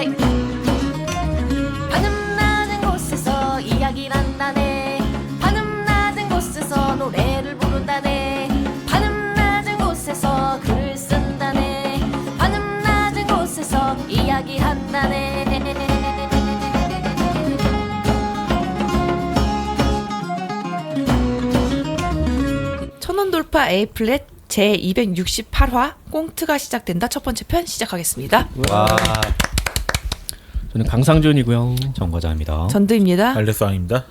에이. 하늘 낮은 곳에서 이야기를 한다네. 하늘 낮은 곳에서 노래를 부른다네. 하늘 낮은 곳에서 글을 쓴다네. 하늘 낮은 곳에서 이야기한다네. 천원 돌파 A 플랫 제 268화 꽁트가 시작된다 첫 번째 편 시작하겠습니다. 와, 저는 강상준이고요. 정과자입니다. 전두입니다. 알레스왕입니다.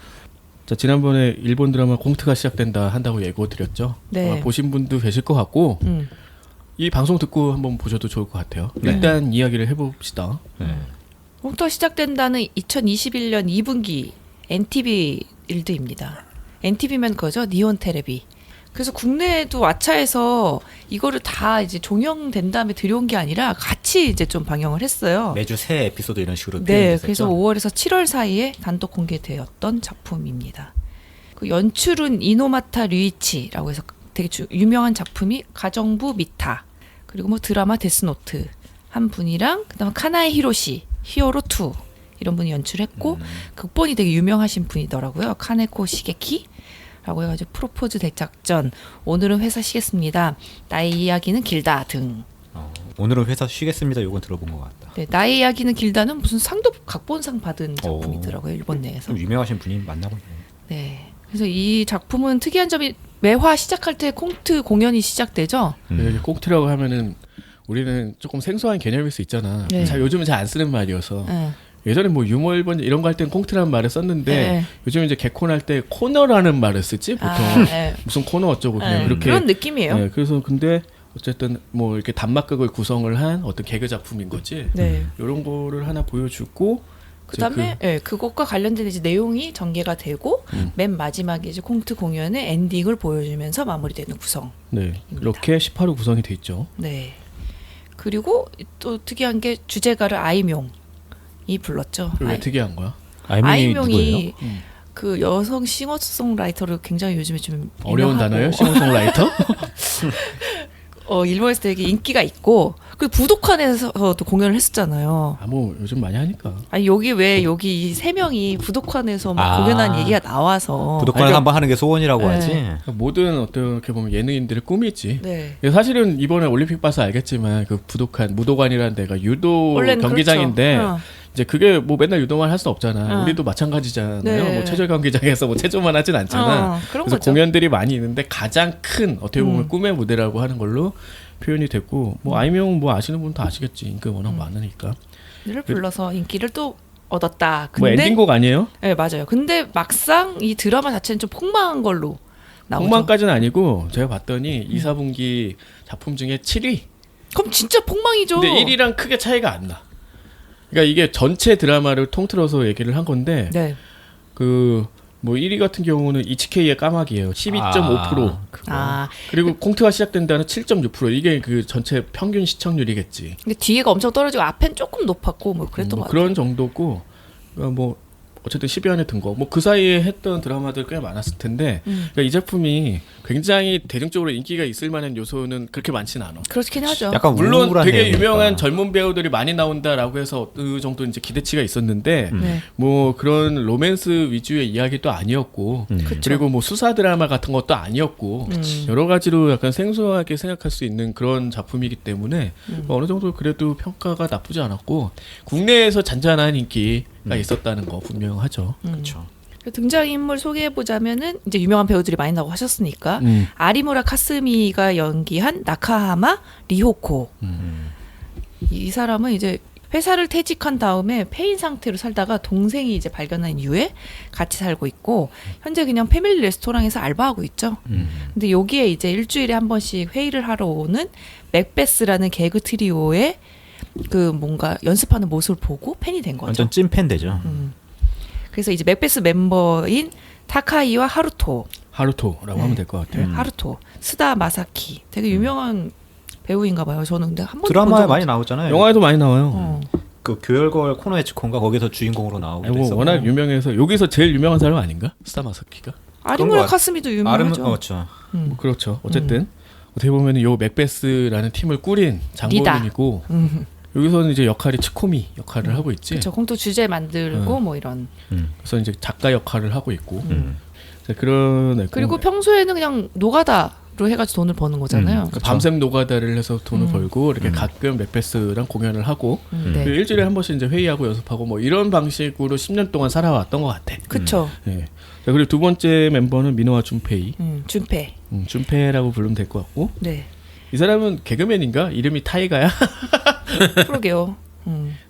자, 지난번에 일본 드라마 꽁트가 시작된다 한다고 예고 드렸죠. 네. 아마 보신 분도 계실 것 같고 이 방송 듣고 한번 보셔도 좋을 것 같아요. 네. 일단 이야기를 해봅시다. 네. 꽁트가 시작된다는 2021년 2분기 NTV 일드입니다. NTV면 그거죠. 니온 테레비. 그래서 국내에도 왓챠에서 이거를 다 이제 종영된 다음에 들여온 게 아니라 같이 이제 좀 방영을 했어요. 매주 새 에피소드 이런 식으로 네, 표현됐었죠. 그래서 5월에서 7월 사이에 단독 공개되었던 작품입니다. 그 연출은 이노마타 류이치라고 해서 되게 유명한 작품이 가정부 미타, 그리고 뭐 드라마 데스노트 한 분이랑 그다음에 카나에 히로시, 히어로 2 이런 분이 연출했고 극본이 되게 유명하신 분이더라고요. 카네코 시게키 라고 해가지고 프로포즈 대작전, 오늘은 회사 쉬겠습니다, 나의 이야기는 길다 등. 오늘은 회사 쉬겠습니다. 요건 들어본 것 같다. 네, 나의 이야기는 길다는 무슨 상도 각본상 받은 작품이더라고요. 일본 내에서. 좀 유명하신 분이 맞나 보네. 네. 그래서 이 작품은 특이한 점이 매화 시작할 때 콩트 공연이 시작되죠. 이렇게 꽁트라고 하면은 우리는 조금 생소한 개념일 수 있잖아. 네. 자, 요즘은 잘 안 쓰는 말이어서. 네. 예전에 뭐 유머 1번 이런 거 할 땐 꽁트라는 말을 썼는데 네. 요즘 이제 개콘 할 때 코너라는 말을 쓰지 보통. 네. 무슨 코너 어쩌고 그냥 네. 그렇게. 그런 느낌이에요. 네, 그래서 근데 어쨌든 뭐 이렇게 단막극을 구성을 한 어떤 개그 작품인 거지. 네. 이런 거를 하나 보여주고 그다음에 그것과 관련된 이제 내용이 전개가 되고 맨 마지막에 이제 콩트 공연의 엔딩을 보여주면서 마무리되는 구성. 네, 이렇게 18호 구성이 돼 있죠. 네. 그리고 또 특이한 게 주제가를 아이명이 불렀죠. 왜 특이한 거야? 아이명이 누구예요? 아이명이 그 여성 싱어송라이터를 굉장히 요즘에 좀 어려운 유명하고 단어예요? 싱어송라이터? 일본에서 되게 인기가 있고 그 부도칸에서도 공연을 했었잖아요. 아, 뭐 요즘 많이 하니까. 아니 여기 왜 여기 이 세 명이 부도칸에서 막 아. 공연한 얘기가 나와서 부도칸을 한번 하는 게 소원이라고 네. 하지. 그러니까 모든 어떻게 보면 예능인들의 꿈이지. 네. 사실은 이번에 올림픽 봐서 알겠지만 그 부도칸 무도관이라는 데가 유도 원래는 경기장인데 그렇죠. 이제 그게 뭐 맨날 유도만 할 수 없잖아. 어. 우리도 마찬가지잖아요. 네. 뭐 체조 경기장에서 뭐 체조만 하진 않잖아. 그런 그래서 거죠. 공연들이 많이 있는데 가장 큰 어떻게 보면 꿈의 무대라고 하는 걸로 표현이 됐고 뭐 아이명 뭐 아시는 분도 아시겠지. 인기가 워낙 많으니까. 를 불러서 인기를 또 얻었다. 뭐 근데 엔딩곡 아니에요? 네, 맞아요. 근데 막상 이 드라마 자체는 좀 폭망한 걸로 나오죠. 폭망까지는 아니고 제가 봤더니 2, 4분기 작품 중에 7위. 그럼 진짜 폭망이죠. 근데 1위랑 크게 차이가 안 나. 그러니까 이게 전체 드라마를 통틀어서 얘기를 한 건데 네. 그 뭐 1위 같은 경우는 이치케이의 까마귀예요. 12.5%. 아, 그리고 콩트가 시작된다는 7.6%. 이게 그 전체 평균 시청률이겠지. 근데 뒤에가 엄청 떨어지고 앞엔 조금 높았고 뭐 그랬던 뭐 것 같아요. 그런 정도고 그러니까 뭐 어쨌든 10위 안에 든 거. 뭐 그 사이에 했던 드라마들 꽤 많았을 텐데 그러니까 이 작품이 굉장히 대중적으로 인기가 있을 만한 요소는 그렇게 많지는 않아. 그렇긴 하죠. 약간 물론 우울한 되게 내용이니까. 유명한 젊은 배우들이 많이 나온다라고 해서 어느 정도 이제 기대치가 있었는데 네. 뭐 그런 로맨스 위주의 이야기도 아니었고 그리고 뭐 수사 드라마 같은 것도 아니었고 여러 가지로 약간 생소하게 생각할 수 있는 그런 작품이기 때문에 뭐 어느 정도 그래도 평가가 나쁘지 않았고 국내에서 잔잔한 인기가 있었다는 거 분명하죠. 그렇죠. 등장인물 소개해보자면은 이제 유명한 배우들이 많이 나오고 하셨으니까 아리무라 카스미가 연기한 나카하마 리호코. 이 사람은 이제 회사를 퇴직한 다음에 폐인 상태로 살다가 동생이 이제 발견한 이후에 같이 살고 있고 현재 그냥 패밀리 레스토랑에서 알바하고 있죠. 근데 여기에 이제 일주일에 한 번씩 회의를 하러 오는 맥베스라는 개그 트리오의 그 뭔가 연습하는 모습을 보고 팬이 된 거죠. 완전 찐팬 되죠. 그래서 이제 맥베스 멤버인 타카이와 하루토라고 하면 될 것 같아요. 하루토, 스다 마사키 되게 유명한 배우인가 봐요. 저는 근데 한 번도 드라마에 본 많이 적 나오잖아요. 영화에도 많이 나와요. 어. 그 교열걸 코노에치콘가 거기서 주인공으로 나오고 뭐 그랬어. 워낙 유명해서 여기서 제일 유명한 사람 아닌가? 스타마사키가? 아리무라 것 같- 카스미도 유명하죠. 그렇죠. 뭐 그렇죠. 어쨌든 어떻게 보면 요 맥베스라는 팀을 꾸린 장본인이고 여기서는 이제 역할이 치코미 역할을 하고 있지. 그렇죠. 공통 주제 만들고 뭐 이런. 그래서 이제 작가 역할을 하고 있고. 그런 애고. 그리고 평소에는 그냥 노가다로 해가지고 돈을 버는 거잖아요. 그러니까 밤샘 노가다를 해서 돈을 벌고 이렇게 가끔 맥베스랑 공연을 하고 네. 그 일주일에 한 번씩 이제 회의하고 연습하고 뭐 이런 방식으로 10년 동안 살아왔던 것 같아. 그쵸. 네. 자, 그리고 두 번째 멤버는 미노아 준페이. 준패. 준페라고 부르면 될 것 같고. 네. 이 사람은 개그맨인가? 이름이 타이가야? 그러게요.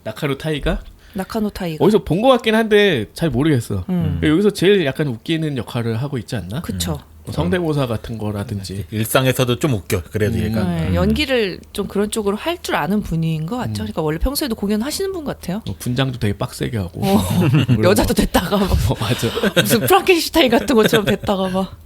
나카루 타이가? 나카노 타이가. 어디서 본 것 같긴 한데 잘 모르겠어. 그러니까 여기서 제일 약간 웃기는 역할을 하고 있지 않나? 그쵸. 뭐 성대모사 같은 거라든지. 일상에서도 좀 웃겨. 그래도 얘가. 네, 연기를 좀 그런 쪽으로 할 줄 아는 분인 것 같죠. 그러니까 원래 평소에도 공연하시는 분 같아요. 뭐 분장도 되게 빡세게 하고. 여자도 됐다가 막 맞아. 무슨 프랑켄슈타인 같은 것처럼 됐다가 막.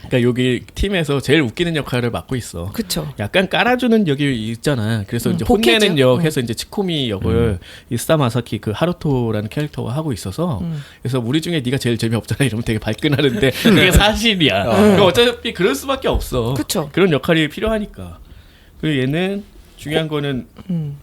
그러니까 여기 팀에서 제일 웃기는 역할을 맡고 있어. 그쵸. 약간 깔아주는 역이 있잖아. 그래서 이제 복해죠. 혼내는 역 해서 이제 치코미 역을 이 스타마사키 그 하루토라는 캐릭터가 하고 있어서 그래서 우리 중에 네가 제일 재미없잖아 이러면 되게 발끈하는데 그게 사실이야. 그러니까 어차피 그럴 수밖에 없어. 그쵸. 그런 역할이 필요하니까. 그리고 얘는 중요한 거는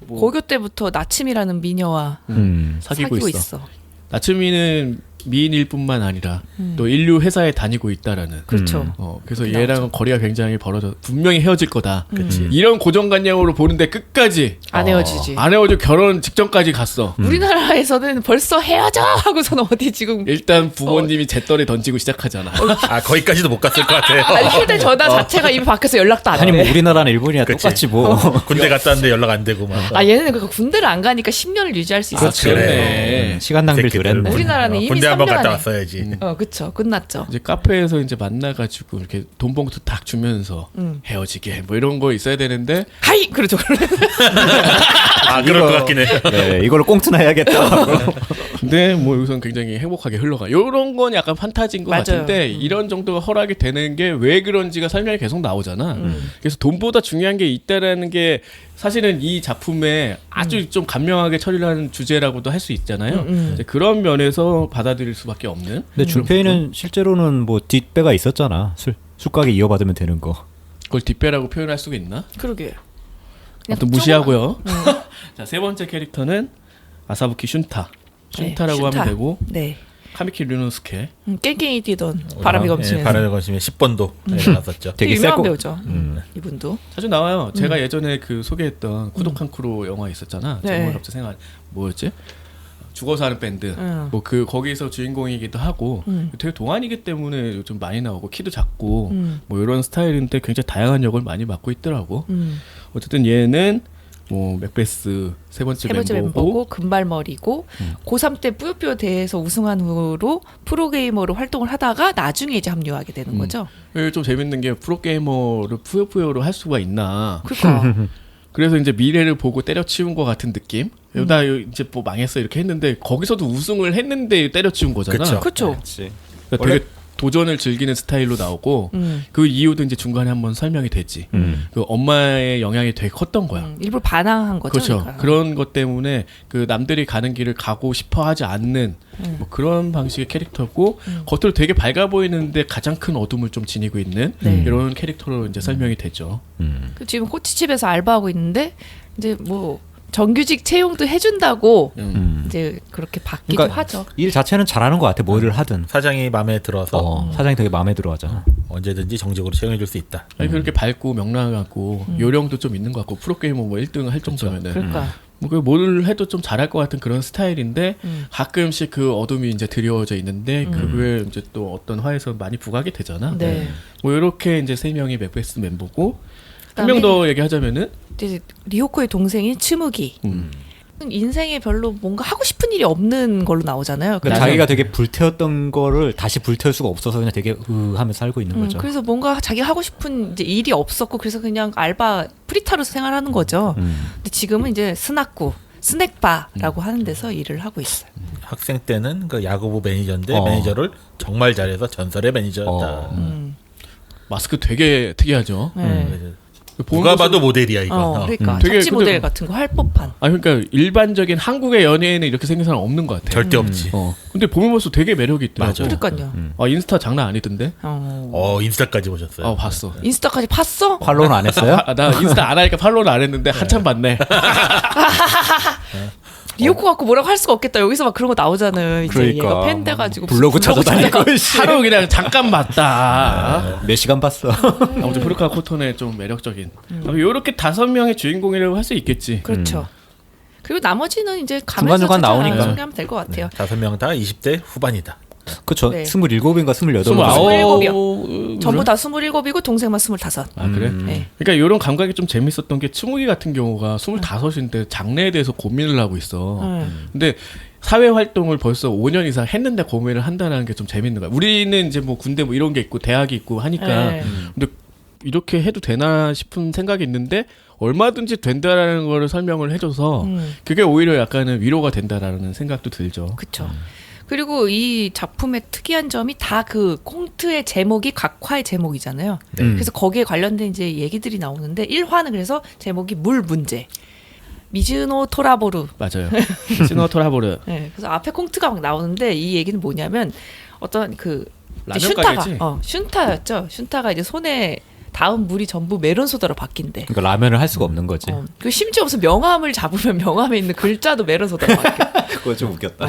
뭐 고교 때부터 나침이라는 미녀와 사귀고 사귀고 있어. 있어. 나츠미는 미인일 뿐만 아니라 또 인류 회사에 다니고 있다라는. 그렇죠. 그래서 나오죠. 얘랑은 거리가 굉장히 벌어져 분명히 헤어질 거다. 그치. 이런 고정관념으로 보는데 끝까지 안 헤어지지. 안 헤어져 결혼 직전까지 갔어. 우리나라에서는 벌써 헤어져 하고서는 어디 지금 일단 부모님이 잿더리 던지고 시작하잖아. 아 거기까지도 못 갔을 것 같아요. 아니, 휴대전화 자체가 이미 바뀌어서 연락도 안 아니 뭐 돼. 우리나라나 일본이나 그치. 똑같지 뭐. 군대 갔다 왔는데 연락 안 되고 막. 아 얘는 그 군대를 안 가니까 10년을 유지할 수 있어. 그래. 시간 낭비를 새끼들. 덜 했네. 우리나라는 이미 군대 한번 3년 갔다 안에. 왔어야지. 그쵸. 끝났죠. 이제 카페에서 이제 만나가지고 이렇게 돈 봉투 딱 주면서 헤어지게 뭐 이런 거 있어야 되는데 하이 그러죠. 아 그럴 것 같긴 해. 네, 이걸로 꽁트나 해야겠다. 근데 뭐 여기서는 굉장히 행복하게 흘러가. 이런 건 약간 판타지인 것 맞아요. 같은데 이런 정도가 허락이 되는 게 왜 그런지가 설명이 계속 나오잖아. 그래서 돈보다 중요한 게 있다라는 게 사실은 이 작품에 아주 좀 감명하게 처리를 하는 주제라고도 할 수 있잖아요. 이제 그런 면에서 받아들일 수밖에 없는. 근데 준페이는 실제로는 뭐 뒷배가 있었잖아. 술가게 이어받으면 되는 거. 그걸 뒷배라고 표현할 수가 있나? 그러게. 아무튼 무시하고요. 자, 세 번째 캐릭터는 아사부키 슌타. 슌타라고 하면 되고 네. 카미키 류노스케. 깽깽이 뛰던 바람이 검침에서. 바람이 검침에 10번도 나왔었죠. 되게 되게 유명한 셀 거- 배우죠. 이분도. 자주 나와요. 제가 예전에 그 소개했던 쿠도칸 쿠로 영화 있었잖아. 네. 제목이 갑자기 생각 뭐였지? 죽어서 하는 밴드. 뭐 그 거기서 주인공이기도 하고 되게 동안이기 때문에 좀 많이 나오고 키도 작고 뭐 이런 스타일인데 굉장히 다양한 역을 많이 맡고 있더라고. 어쨌든 얘는 뭐 맥베스 세 번째 멤버고 멤버고 금발머리고 고3 때 뿌요뿌요 대회에서 우승한 후로 프로게이머로 활동을 하다가 나중에 이제 합류하게 되는 거죠. 이게 좀 재밌는 게 프로게이머를 푸요푸요로 할 수가 있나. 그러니까 그래서 이제 미래를 보고 때려치운 것 같은 느낌. 나 이제 뭐 망했어 이렇게 했는데 거기서도 우승을 했는데 때려치운 거잖아. 그쵸. 그렇죠. 그러니까 되게 도전을 즐기는 스타일로 나오고 그 이유도 이제 중간에 한번 설명이 됐지. 그 엄마의 영향이 되게 컸던 거야. 일부러 반항한 거죠. 그렇죠. 그러니까. 그런 것 때문에 그 남들이 가는 길을 가고 싶어 하지 않는 뭐 그런 방식의 캐릭터고 겉으로 되게 밝아 보이는데 가장 큰 어둠을 좀 지니고 있는 네. 이런 캐릭터로 이제 설명이 되죠. 그 지금 꼬치집에서 알바하고 있는데 이제 뭐 정규직 채용도 해준다고 이제 그렇게 받기도 그러니까 하죠. 일 자체는 잘하는 것 같아. 뭐를 하든. 사장이 마음에 들어서 사장이 되게 마음에 들어하잖아. 언제든지 정직으로 채용해줄 수 있다. 아니 그렇게 밝고 명랑하고 요령도 좀 있는 것 같고 프로게이머 뭐 1등 할 정도면은 그러니까 뭘 해도 좀 잘할 것 같은 그런 스타일인데 가끔씩 그 어둠이 이제 드리워져 있는데 그게 이제 또 어떤 화에서 많이 부각이 되잖아. 네. 뭐 이렇게 이제 세 명이 맥베스 멤버고 한 그다음에 명 더 얘기하자면은 이제 리호코의 동생인 츠무기. 인생에 별로 뭔가 하고 싶은 일이 없는 걸로 나오잖아요. 그러니까 자기가 되게 불태웠던 거를 다시 불태울 수가 없어서 그냥 되게 하면서 살고 있는 거죠. 그래서 뭔가 자기가 하고 싶은 이제 일이 없었고 그래서 그냥 알바 프리타로 생활하는 거죠. 근데 지금은 이제 스나쿠 스낵바라고 하는 데서 일을 하고 있어요. 학생 때는 그 야구부 매니저인데 어. 매니저를 정말 잘해서 전설의 매니저였다. 마스크 되게 특이하죠. 네. 그래서 누가 봐도 모델이야 이거. 그러니까 되게 잡지 근데- 모델 같은 거 할 법한. 아 그러니까 일반적인 한국의 연예인은 이렇게 생긴 사람 없는 것 같아. 절대 없지. 근데 보면 볼수록 되게 매력이 있더라고. 맞아. 그러니까요. 아 인스타 장난 아니던데? 인스타까지 보셨어요? 봤어. 인스타까지 팠어? 팔로우는 안 했어요? 나 인스타 안 하니까 팔로우는 안 했는데 한참 봤네. 리오코 갖고 뭐라고 할 수가 없겠다. 여기서 막 그런 거 나오잖아요. 이제 그러니까. 얘가 팬 돼가지고 블로그 찾아다니고 하루 그냥 잠깐 봤다. 몇 시간 봤어. 아무튼 후르카 코톤의 좀 매력적인. 요렇게 5명의 주인공이라고 할 수 있겠지. 그렇죠. 그리고 나머지는 이제 가면서 중간중간 나오니까. 소개하면 될 것 같아요. 5명 다 20대 후반이다. 그쵸. 네. 27인가 28. 29이요. 전부 다 27이고 동생만 25. 아 그래? 네. 그러니까 이런 감각이 좀 재밌었던 게 츠무기 같은 경우가 25인데 장래에 대해서 고민을 하고 있어. 근데 사회 활동을 벌써 5년 이상 했는데 고민을 한다는 게 좀 재밌는 거야. 우리는 이제 뭐 군대 뭐 이런 게 있고 대학이 있고 하니까 네. 근데 이렇게 해도 되나 싶은 생각이 있는데 얼마든지 된다라는 거를 설명을 해줘서 그게 오히려 약간은 위로가 된다라는 생각도 들죠. 그렇죠. 그리고 이 작품의 특이한 점이 다 그 콩트의 제목이 각 화의 제목이잖아요. 그래서 거기에 관련된 이제 얘기들이 나오는데 1화는 그래서 제목이 물 문제. 미즈노 토라보루. 맞아요. 시노 토라보르. 네, 그래서 앞에 콩트가 막 나오는데 이 얘기는 뭐냐면 어떤 그 라면 가게지? 슌타였죠. 슌타가 이제 손에 닿은 물이 전부 메론 소다로 바뀐대. 그러니까 라면을 할 수가 없는 거지. 그 심지어 무슨 명함을 잡으면 명함에 있는 글자도 메론 소다로 바뀌어. 그거 좀 웃겼다.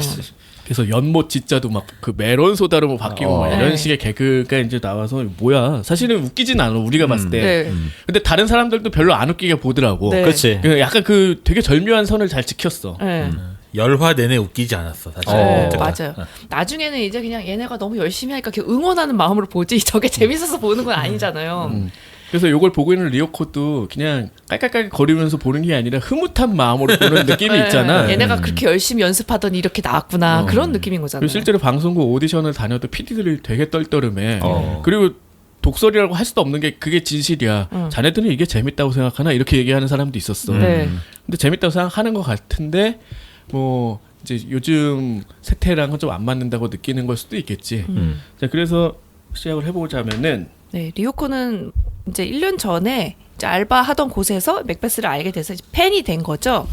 그래서 연못 지자도 막 그 메론 소다로 뭐 바뀌고 막 이런 네. 식의 개그가 이제 나와서 뭐야 사실은 웃기진 않아 우리가 봤을 때. 네. 근데 다른 사람들도 별로 안 웃기게 보더라고. 네. 그렇지. 그 약간 그 되게 절묘한 선을 잘 지켰어. 네. 열화 내내 웃기지 않았어 사실. 네, 그때가. 맞아요. 나중에는 이제 그냥 얘네가 너무 열심히 하니까 이렇게 응원하는 마음으로 보지 저게 재밌어서 보는 건 아니잖아요. 그래서 요걸 보고 있는 리오코도 그냥 깔깔깔 거리면서 보는 게 아니라 흐뭇한 마음으로 보는 느낌이 네, 있잖아. 얘네가 그렇게 열심히 연습하더니 이렇게 나왔구나 그런 느낌인 거잖아요. 그리고 실제로 방송국 오디션을 다녀도 PD들이 되게 떨떠름해. 어. 그리고 독설이라고 할 수도 없는 게 그게 진실이야. 자네들은 이게 재밌다고 생각하나 이렇게 얘기하는 사람도 있었어. 네. 근데 재밌다고 생각하는 것 같은데 뭐 이제 요즘 세태랑은 좀 안 맞는다고 느끼는 걸 수도 있겠지. 자 그래서 시작을 해보자면은 네, 리오코는 이제 1년 전에 이제 알바하던 곳에서 맥베스를 알게 돼서 이제 팬이 된 거죠.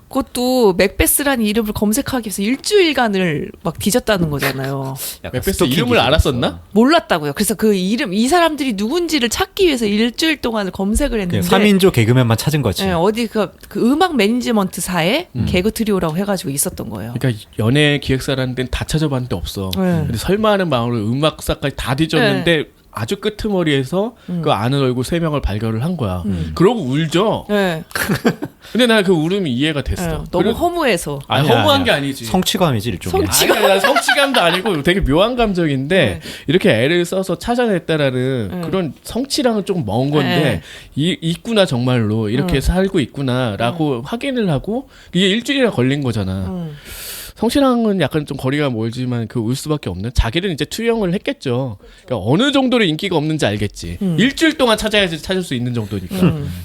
그것도 맥베스라는 이름을 검색하기 위해서 일주일간을 막 뒤졌다는 거잖아요. 맥베스 이름을 알았었나? 몰랐다고요. 그래서 그 이름, 이 사람들이 누군지를 찾기 위해서 일주일 동안을 검색을 그냥 했는데 3인조 개그맨만 찾은 거지. 네, 어디 그 음악 매니지먼트사에 개그 트리오라고 해가지고 있었던 거예요. 그러니까 연예 기획사라는 데는 다 찾아봤는데 없어. 네. 근데 설마 하는 마음으로 음악사까지 다 뒤졌는데 아주 끄트머리에서 그 아는 얼굴 3명을 발견을 한 거야. 그러고 울죠. 네. 근데 나 그 울음이 이해가 됐어. 네, 너무 허무해서. 아니, 아니야, 허무한 아니야. 게 아니지. 성취감이지 일종의. 아니, 성취감도 아니고 되게 묘한 감정인데 이렇게 애를 써서 찾아냈다라는 그런 성취랑은 조금 먼 건데 있구나 정말로 이렇게 살고 있구나라고 확인을 하고 이게 일주일이나 걸린 거잖아. 성실랑은 약간 좀 거리가 멀지만 그 울 수밖에 없는 자기는 이제 투영을 했겠죠. 그러니까 어느 정도로 인기가 없는지 알겠지. 일주일 동안 찾아야지 찾을 수 있는 정도니까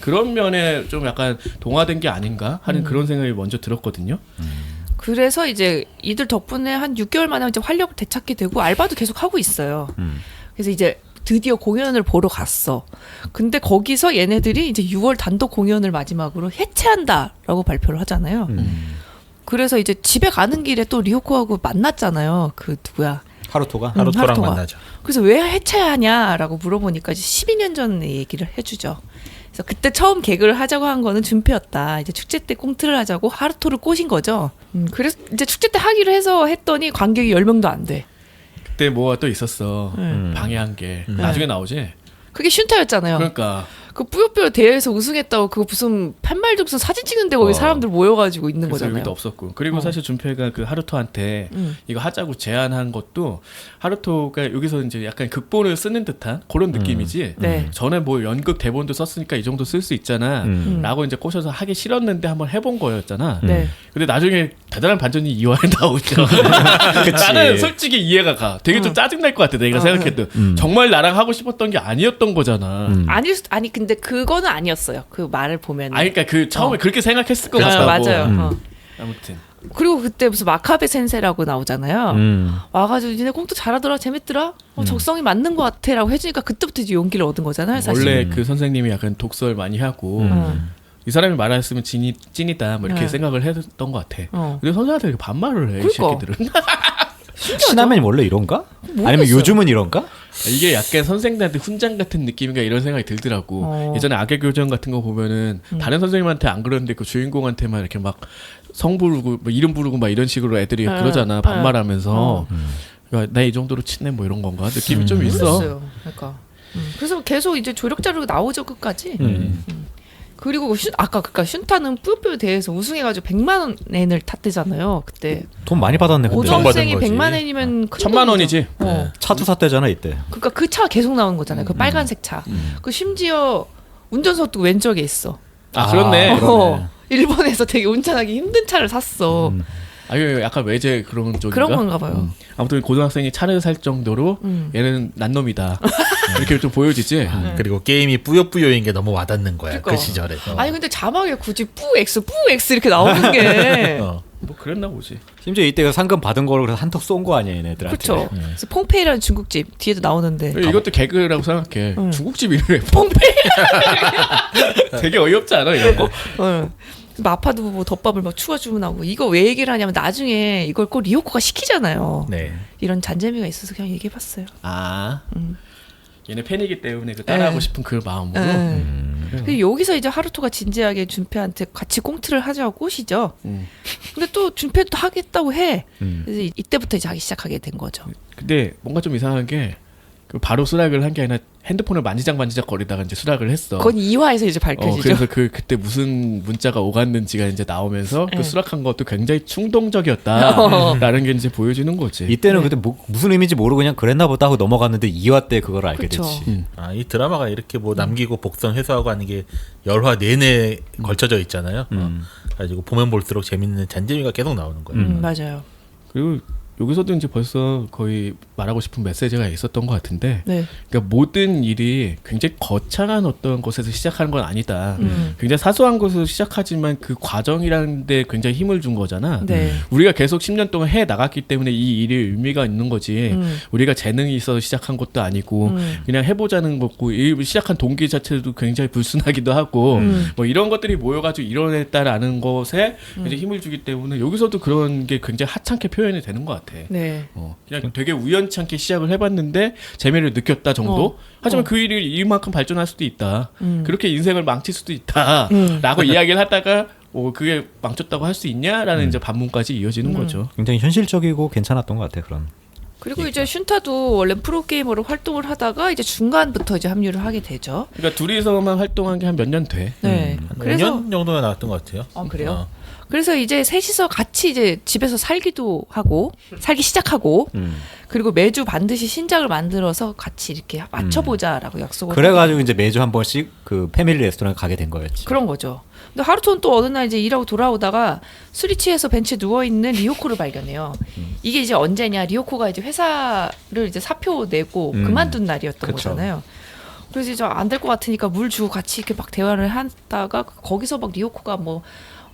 그런 면에 좀 약간 동화된 게 아닌가 하는 그런 생각이 먼저 들었거든요. 그래서 이제 이들 덕분에 한 6개월 만에 이제 활력을 되찾게 되고 알바도 계속 하고 있어요. 그래서 이제 드디어 공연을 보러 갔어. 근데 거기서 얘네들이 이제 6월 단독 공연을 마지막으로 해체한다라고 발표를 하잖아요. 그래서 이제 집에 가는 길에 또 리오코하고 만났잖아요. 그 누구야? 하루토가? 하루토랑 하루토가. 만나죠. 그래서 왜 해체하냐라고 물어보니까 이제 12년 전의 얘기를 해주죠. 그래서 그때 처음 개그를 하자고 한 거는 준표였다. 이제 축제 때 꽁트를 하자고 하루토를 꼬신 거죠. 그래서 이제 축제 때 하기로 해서 했더니 관객이 10명도 안 돼. 그때 뭐가 또 있었어. 방해한 게 나중에 나오지. 그게 슌타였잖아요. 그러니까 그 뿌요뿌요 대회에서 우승했다고 그거 무슨 팻말도 무슨 사진 찍는데 거기 사람들 모여가지고 있는 그래서 거잖아요. 여기도 없었고 그리고 사실 준표가 그 하루토한테 이거 하자고 제안한 것도 하루토가 여기서 이제 약간 극본을 쓰는 듯한 그런 느낌이지. 네. 전에 뭐 연극 대본도 썼으니까 이 정도 쓸 수 있잖아.라고 이제 꼬셔서 하기 싫었는데 한번 해본 거였잖아. 네. 근데 나중에 대단한 반전이 2화에 나오죠. 나는 솔직히 이해가 가. 되게 좀 짜증 날 것 같아. 내가 생각해도 정말 나랑 하고 싶었던 게 아니었던 거잖아. 아니 근데 그거는 아니었어요. 그 말을 보면. 아니 그러니까 그 처음에 그렇게 생각했을 것 같다고. 맞아요. 아무튼 그리고 그때 무슨 마카베 센세라고 나오잖아요. 와가지고 니네 공도 잘하더라, 재밌더라, 적성이 맞는 것 같아라고 해주니까 그때부터 이제 용기를 얻은 거잖아요. 사실. 원래 그 선생님이 약간 독설 많이 하고 이 사람이 말했으면 찐이다 뭐 이렇게 네. 생각을 했던 것 같아. 근데 선생한테 이렇게 반말을 해, 이 그러니까. 새끼들은. 신하면 원래 이런가? 아니면 모르겠어요. 요즘은 이런가? 이게 약간 선생들한테 훈장 같은 느낌인가 이런 생각이 들더라고. 예전에 악의 교정 같은 거 보면은 다른 선생님한테 안 그러는데 그 주인공한테만 이렇게 막 성 부르고 뭐 이름 부르고 막 이런 식으로 애들이 그러잖아. 반말하면서. 그러니까 나 이 정도로 친해 뭐 이런 건가 느낌이 좀 있어. 모르겠어요. 그러니까. 그래서 계속 이제 조력자로 나오죠 끝까지. 그리고 아까 그니까 슌타는 뿌요뿌요 대회에서 우승해가지고 100만 엔을 탔대잖아요. 그때 돈 많이 받았네. 근데. 고등학생이 받은 거지. 100만 엔이면 큰 1000만 원이지. 돈이죠. 차도 샀대잖아 이때. 그러니까 그 차가 계속 나온 거잖아요. 그 빨간색 차. 그 심지어 운전석도 왼쪽에 있어. 아 그렇네. 그러네. 일본에서 되게 운전하기 힘든 차를 샀어. 아 이거 약간 외제 그런 쪽인가? 그런 건가 봐요. 아무튼 고등학생이 차를 살 정도로 얘는 난놈이다. 이렇게 좀 보여지지. 그리고 게임이 뿌요뿌요인 게 너무 와닿는 거야. 그러니까. 그 시절에. 아니 근데 자막에 굳이 뿌엑스 이렇게 나오는 게 뭐 그랬나 보지. 심지어 이때 그 상금 받은 거를 그래서 한턱 쏜 거 아니야 얘네들한테. 그렇죠. 그래서 퐁페이라는 중국집 뒤에도 나오는데 이것도 개그라고 생각해. 중국집 이름에 pompeii. 되게 어이없지 않아 이런 거? 마파도 뭐 덮밥을 막 추가 주문하고 이거 왜 얘기를 하냐면 나중에 이걸 꼭 리오코가 시키잖아요. 네. 이런 잔재미가 있어서 그냥 얘기해봤어요. 아. 얘네 팬이기 때문에 그 따라하고 네. 싶은 그 마음으로. 그리고 여기서 이제 하루토가 진지하게 준페한테 같이 꽁트를 하자고 꼬시죠. 근데 또 준페도 하겠다고 해. 그래서 이때부터 이제 하기 시작하게 된 거죠. 근데 뭔가 좀 이상한 게 그 바로 수락을 한 게 아니라 핸드폰을 만지작 거리다가 이제 수락을 했어. 그건 2화에서 이제 밝혀지죠. 그래서 그때 무슨 문자가 오갔는지가 이제 나오면서 그 수락한 것도 굉장히 충동적이었다라는 게 이제 보여지는 거지. 이때는 근데 무슨 의미인지 모르고 그냥 그랬나 보다 하고 넘어갔는데 2화 때 그걸 알게 그쵸. 됐지. 아, 이 드라마가 이렇게 뭐 남기고 복선 회수하고 하는 게 열화 내내 걸쳐져 있잖아요. 가지고 보면 볼수록 재밌는 잔재미가 계속 나오는 거예요. 맞아요. 그리고 여기서도 이제 벌써 거의 말하고 싶은 메시지가 있었던 것 같은데, 네. 그러니까 모든 일이 굉장히 거창한 어떤 것에서 시작하는 건 아니다. 굉장히 사소한 것에서 시작하지만 그 과정이라는 데 굉장히 힘을 준 거잖아. 네. 우리가 계속 10년 동안 해 나갔기 때문에 이 일이 의미가 있는 거지. 우리가 재능이 있어서 시작한 것도 아니고 그냥 해보자는 거고, 이 시작한 동기 자체도 굉장히 불순하기도 하고 뭐 이런 것들이 모여가지고 이뤄냈다라는 것에 이제 힘을 주기 때문에 여기서도 그런 게 굉장히 하찮게 표현이 되는 것 같아. 네. 그냥 되게 우연찮게 시작을 해봤는데 재미를 느꼈다 정도. 하지만 그 일이 이만큼 발전할 수도 있다. 그렇게 인생을 망칠 수도 있다라고 이야기를 하다가 그게 망쳤다고 할 수 있냐라는 이제 반문까지 이어지는 거죠. 굉장히 현실적이고 괜찮았던 것 같아 그런. 그리고 이제 슌타도 원래 프로게이머로 활동을 하다가 이제 중간부터 이제 합류를 하게 되죠. 그러니까 둘이서만 활동한 게 한 몇 년 돼. 네. 한 그래서 5년 정도가 나왔던 것 같아요. 그래요? 그래서 이제 셋이서 같이 이제 집에서 살기도 하고 살기 시작하고 그리고 매주 반드시 신작을 만들어서 같이 이렇게 맞춰보자라고 약속을 그래가지고 이제 매주 한 번씩 그 패밀리 레스토랑 가게 된 거였지. 그런 거죠. 근데 하루토는 또 어느 날 이제 일하고 돌아오다가 술이 취해서 벤치에 누워 있는 리오코를 발견해요. 이게 이제 언제냐? 리오코가 이제 회사를 이제 사표 내고 그만둔 날이었던 그쵸. 거잖아요. 그래서 이제 안 될 것 같으니까 물 주고 같이 이렇게 막 대화를 하다가 거기서 막 리오코가 뭐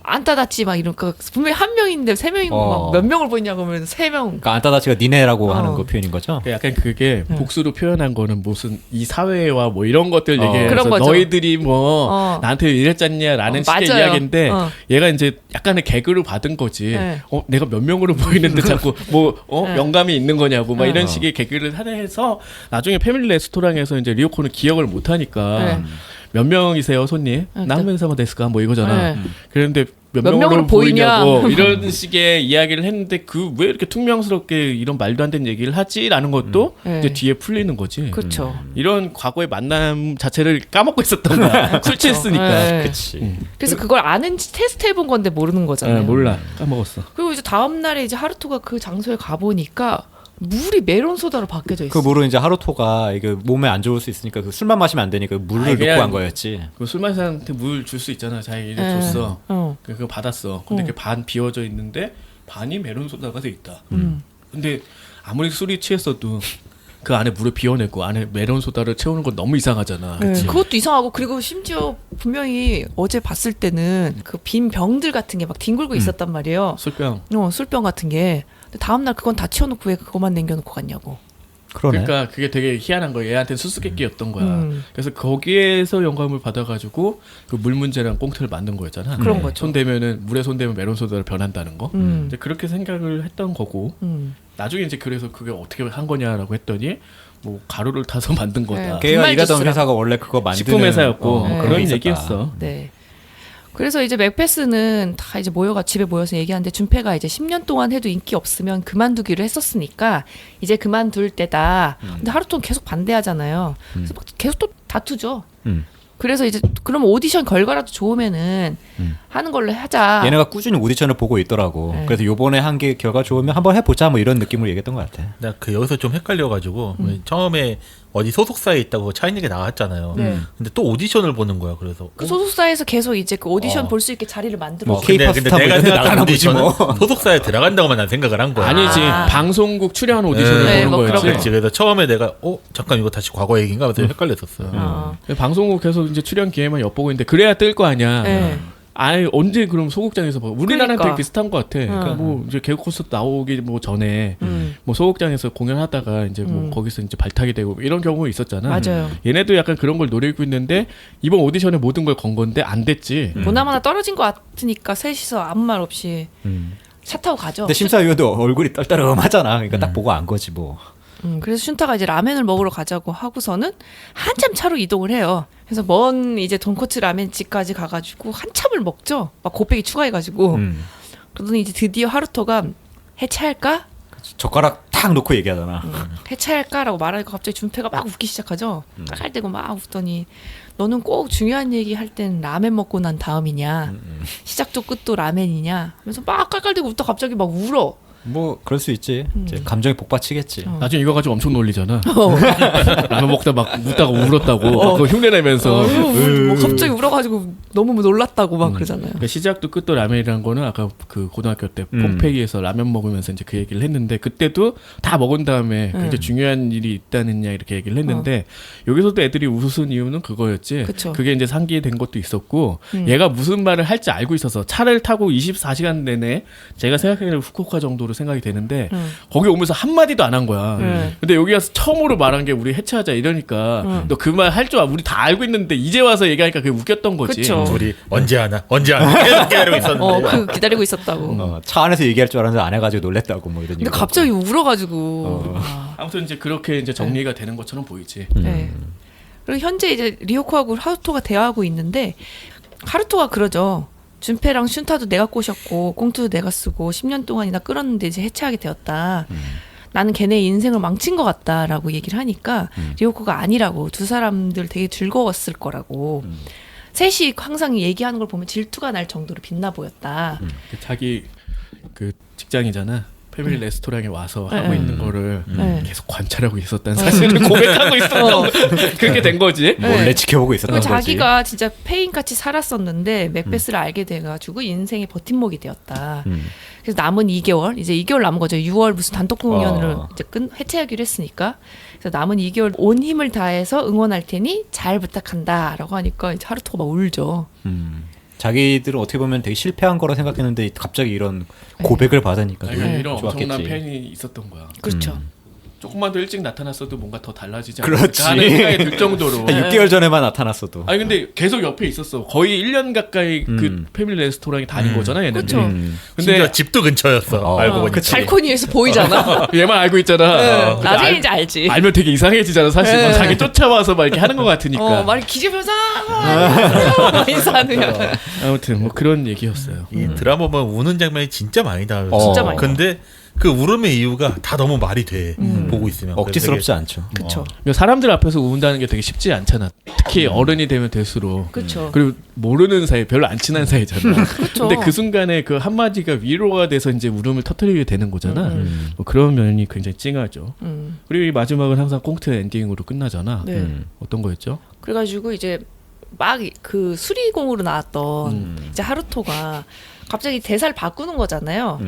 안 따랐지 막 이러니까 분명히 한 명인데 세 명인 거 몇 명을 보이냐고 하면 세 명. 그러니까 안따다치가 니네라고 하는 거 표현인 거죠. 약간 그게 복수로 표현한 거는 무슨 이 사회와 뭐 이런 것들 얘기해서 그런 거죠. 너희들이 뭐 나한테 이랬잖냐라는 식의 맞아요. 이야기인데 얘가 이제 약간의 개그로 받은 거지. 네. 내가 몇 명으로 보이는데 자꾸 뭐 영감이 있는 거냐고 막 이런 네. 식의 개그를 해서 나중에 패밀리 레스토랑에서 이제 리오코는 기억을 못 하니까 네. 몇 명이세요 손님? 남면사마 데스까 뭐 이거잖아. 네. 그런데 몇 몇 명으로 명으로 보이냐? 보이냐고 이런 식의 이야기를 했는데 그 왜 이렇게 퉁명스럽게 이런 말도 안 되는 얘기를 하지라는 것도 네. 이제 뒤에 풀리는 거지. 그렇죠. 이런 과거의 만남 자체를 까먹고 있었던 거야. 술 취했으니까. 네. 그치. 그래서 그걸 아는 테스트 해본 건데 모르는 거잖아요. 몰라. 까먹었어. 그리고 이제 다음 날에 이제 하루토가 그 장소에 가 보니까 물이 메론 소다로 바뀌어져 있어. 그 물은 이제 하루토가 이게 몸에 안 좋을 수 있으니까 그 술만 마시면 안 되니까 물을 아니, 넣고 그냥 한 거였지. 그 술 마신 사람한테 물 줄 수 있잖아. 자기 이제 네. 줬어. 어. 그거 받았어. 근데 그게 반 비워져 있는데 반이 메론 소다가 돼 있다. 근데 아무리 술이 취했어도 그 안에 물을 비워내고 안에 메론 소다를 채우는 건 너무 이상하잖아. 네, 그것도 이상하고 그리고 심지어 분명히 어제 봤을 때는 그 빈 병들 같은 게 막 뒹굴고 있었단 말이에요. 술병. 술병 같은 게. 근데 다음 날 그건 다 치워놓고 왜 그것만 남겨놓고 갔냐고. 그러네. 그러니까 그게 되게 희한한 거야. 얘한테 수수께끼였던 거야. 그래서 거기에서 영감을 받아가지고 그 물 문제랑 꽁트를 만든 거였잖아. 그런 거죠. 손 대면은 물에 손 대면 메론 소다로 변한다는 거. 이제 그렇게 생각을 했던 거고. 나중에 이제 그래서 그게 어떻게 한 거냐라고 했더니 뭐 가루를 타서 만든 거다. 네. 걔가 일하던 주스라고. 회사가 원래 그거 만드는 식품 회사였고 네. 그런 있었다. 얘기였어. 네. 그래서 이제 맥베스는 다 이제 집에 모여서 얘기하는데 준패가 이제 10년 동안 해도 인기 없으면 그만두기로 했었으니까 이제 그만둘 때다. 근데 하루 동안 계속 반대하잖아요. 그래서 막 계속 또 다투죠. 그래서 이제 그럼 오디션 결과라도 좋으면은 하는 걸로 하자. 얘네가 꾸준히 오디션을 보고 있더라고. 네. 그래서 요번에 한 게 결과 좋으면 한번 해보자 뭐 이런 느낌으로 얘기했던 것 같아. 나 그 여기서 좀 헷갈려가지고 처음에 어디 소속사에 있다고 차이니게 나왔잖아요. 네. 근데 또 오디션을 보는 거야. 그래서 그 소속사에서 계속 이제 그 오디션 볼 수 있게 자리를 만들어. 뭐 근데, K-pop 근데 스타 뭐 내가 이런 데 생각한 나가나 보지 오디션은 뭐. 소속사에 들어간다고만 난 생각을 한 거야. 아니지 방송국 출연 오디션을 네, 보는 뭐 거였지. 그런 그렇지. 그래서 처음에 내가 음. 잠깐 이거 다시 과거 얘기인가 하면서 헷갈렸었어요. 방송국에서 이제 출연 기회만 엿보고 있는데 그래야 뜰 거 아니야. 네. 아예 언제 그럼 소극장에서 봐. 우리나라랑 그러니까. 되게 비슷한 것 같아. 그러니까 뭐 이제 개그 콘서트 나오기 뭐 전에 뭐 소극장에서 공연하다가 이제 뭐 거기서 이제 발탁이 되고 이런 경우가 있었잖아. 맞아요. 얘네도 약간 그런 걸 노리고 있는데 이번 오디션에 모든 걸 건 건데 안 됐지. 보나마나 떨어진 것 같으니까 셋이서 아무 말 없이 차 타고 가죠. 근데 심사위원도 얼굴이 떨떠름하잖아. 그러니까 딱 보고 안 거지 뭐. 그래서 슌타가 이제 라멘을 먹으러 가자고 하고서는 한참 차로 이동을 해요. 그래서 먼 이제 돈코츠 라멘 집까지 가가지고 한참을 먹죠. 막 곱빼기 추가해가지고. 그러더니 이제 드디어 하루토가 해체할까? 젓가락 탁 놓고 얘기하잖아. 해체할까라고 말하니까 갑자기 준패가 막 웃기 시작하죠. 깔깔대고 막 웃더니 너는 꼭 중요한 얘기 할 땐 라멘 먹고 난 다음이냐. 시작도 끝도 라멘이냐. 하면서 막 깔깔대고 웃다 갑자기 막 울어. 뭐 그럴 수 있지. 이제 감정이 복받치겠지. 나중에 이거 가지고 엄청 놀리잖아. 라면 먹다 막 웃다가 울었다고 그거 흉내내면서. 뭐 갑자기 울어가지고 너무 놀랐다고 막 그러잖아요. 그러니까 시작도 끝도 라면이라는 거는 아까 그 고등학교 때 pompe이에서 라면 먹으면서 이제 그 얘기를 했는데 그때도 다 먹은 다음에 굉장히 중요한 일이 있다느냐 이렇게 얘기를 했는데 여기서도 애들이 웃은 이유는 그거였지. 그쵸. 그게 이제 상기된 것도 있었고 얘가 무슨 말을 할지 알고 있어서 차를 타고 24시간 내내 제가 생각하기에는 후쿠오카 정도로 생각이 되는데 거기 오면서 한마디도 안 한 거야. 근데 여기 와서 처음으로 말한 게 우리 해체하자 이러니까 너 그 말 할 줄 우리 다 알고 있는데 이제 와서 얘기하니까 그게 웃겼던 거지. 그쵸. 우리 언제 하나 계속 기다리고 있었는데. 그 기다리고 있었다고. 차 안에서 얘기할 줄 알았는데 안 해가지고 놀랬다고 뭐 이런. 근데 갑자기 울어가지고. 아무튼 이제 그렇게 이제 정리가 되는 것처럼 보이지. 네. 그리고 현재 이제 리오코하고 하루토가 대화하고 있는데 하루토가 그러죠. 준패랑 슌타도 내가 꼬셨고 꽁투도 내가 쓰고 10년 동안이나 끌었는데 이제 해체하게 되었다. 나는 걔네 인생을 망친 것 같다라고 얘기를 하니까 리오코가 아니라고 두 사람들 되게 즐거웠을 거라고. 셋이 항상 얘기하는 걸 보면 질투가 날 정도로 빛나 보였다. 자기 그 직장이잖아. 패밀리 레스토랑에 와서 하고 네. 있는 거를 네. 계속 관찰하고 있었다는 사실을 고백하고 있었다고 그렇게 된 거지. 몰래 지켜보고 있었던 그리고 거지. 자기가 진짜 페인같이 살았었는데 맥베스를 알게 돼가지고 인생의 버팀목이 되었다. 그래서 남은 2개월, 이제 2개월 남은 거죠. 6월 무슨 단독 공연을 이제 해체하기로 했으니까. 그래서 남은 2개월 온 힘을 다해서 응원할 테니 잘 부탁한다라고 하니까 이제 하루토가 막 울죠. 자기들은 어떻게 보면 되게 실패한 거라 생각했는데 갑자기 이런 고백을 받으니까 아니, 되게 이런 엄청난 좋았겠지. 팬이 있었던 거야. 그렇죠. 조금만 더 일찍 나타났어도 뭔가 더 달라지지 그렇지. 않을까 하는 생각이 들 정도로. 한 6개월 전에만 나타났어도. 아니 근데 계속 옆에 있었어. 거의 1년 가까이 그 패밀리 레스토랑에 다닌 거잖아 얘네들. 그쵸. 근데 심지어 집도 근처였어. 알고 보니까. 발코니에서 보이잖아. 얘만 알고 있잖아. 근데 나중에 이제 알지. 알면 되게 이상해지잖아 사실. 막 자기 쫓아와서 막 이렇게 하는 것 같으니까. 말 기집애사 인사하는 아무튼 뭐 그런 얘기였어요. 이 드라마 보면 우는 장면이 진짜 많이 나와요. 진짜 많이 근데 그 울음의 이유가 다 너무 말이 돼. 보고 있으면. 억지스럽지 않죠. 그렇죠. 사람들 앞에서 운다는 게 되게 쉽지 않잖아. 특히 어른이 되면 될수록. 그렇죠. 그리고 모르는 사이, 별로 안 친한 사이잖아. 그쵸. 근데 그 순간에 그 한마디가 위로가 돼서 이제 울음을 터뜨리게 되는 거잖아. 뭐 그런 면이 굉장히 찡하죠. 그리고 이 마지막은 항상 꽁트 엔딩으로 끝나잖아. 네. 어떤 거였죠? 그래가지고 이제 막 그 수리공으로 나왔던 이제 하루토가 갑자기 대사를 바꾸는 거잖아요.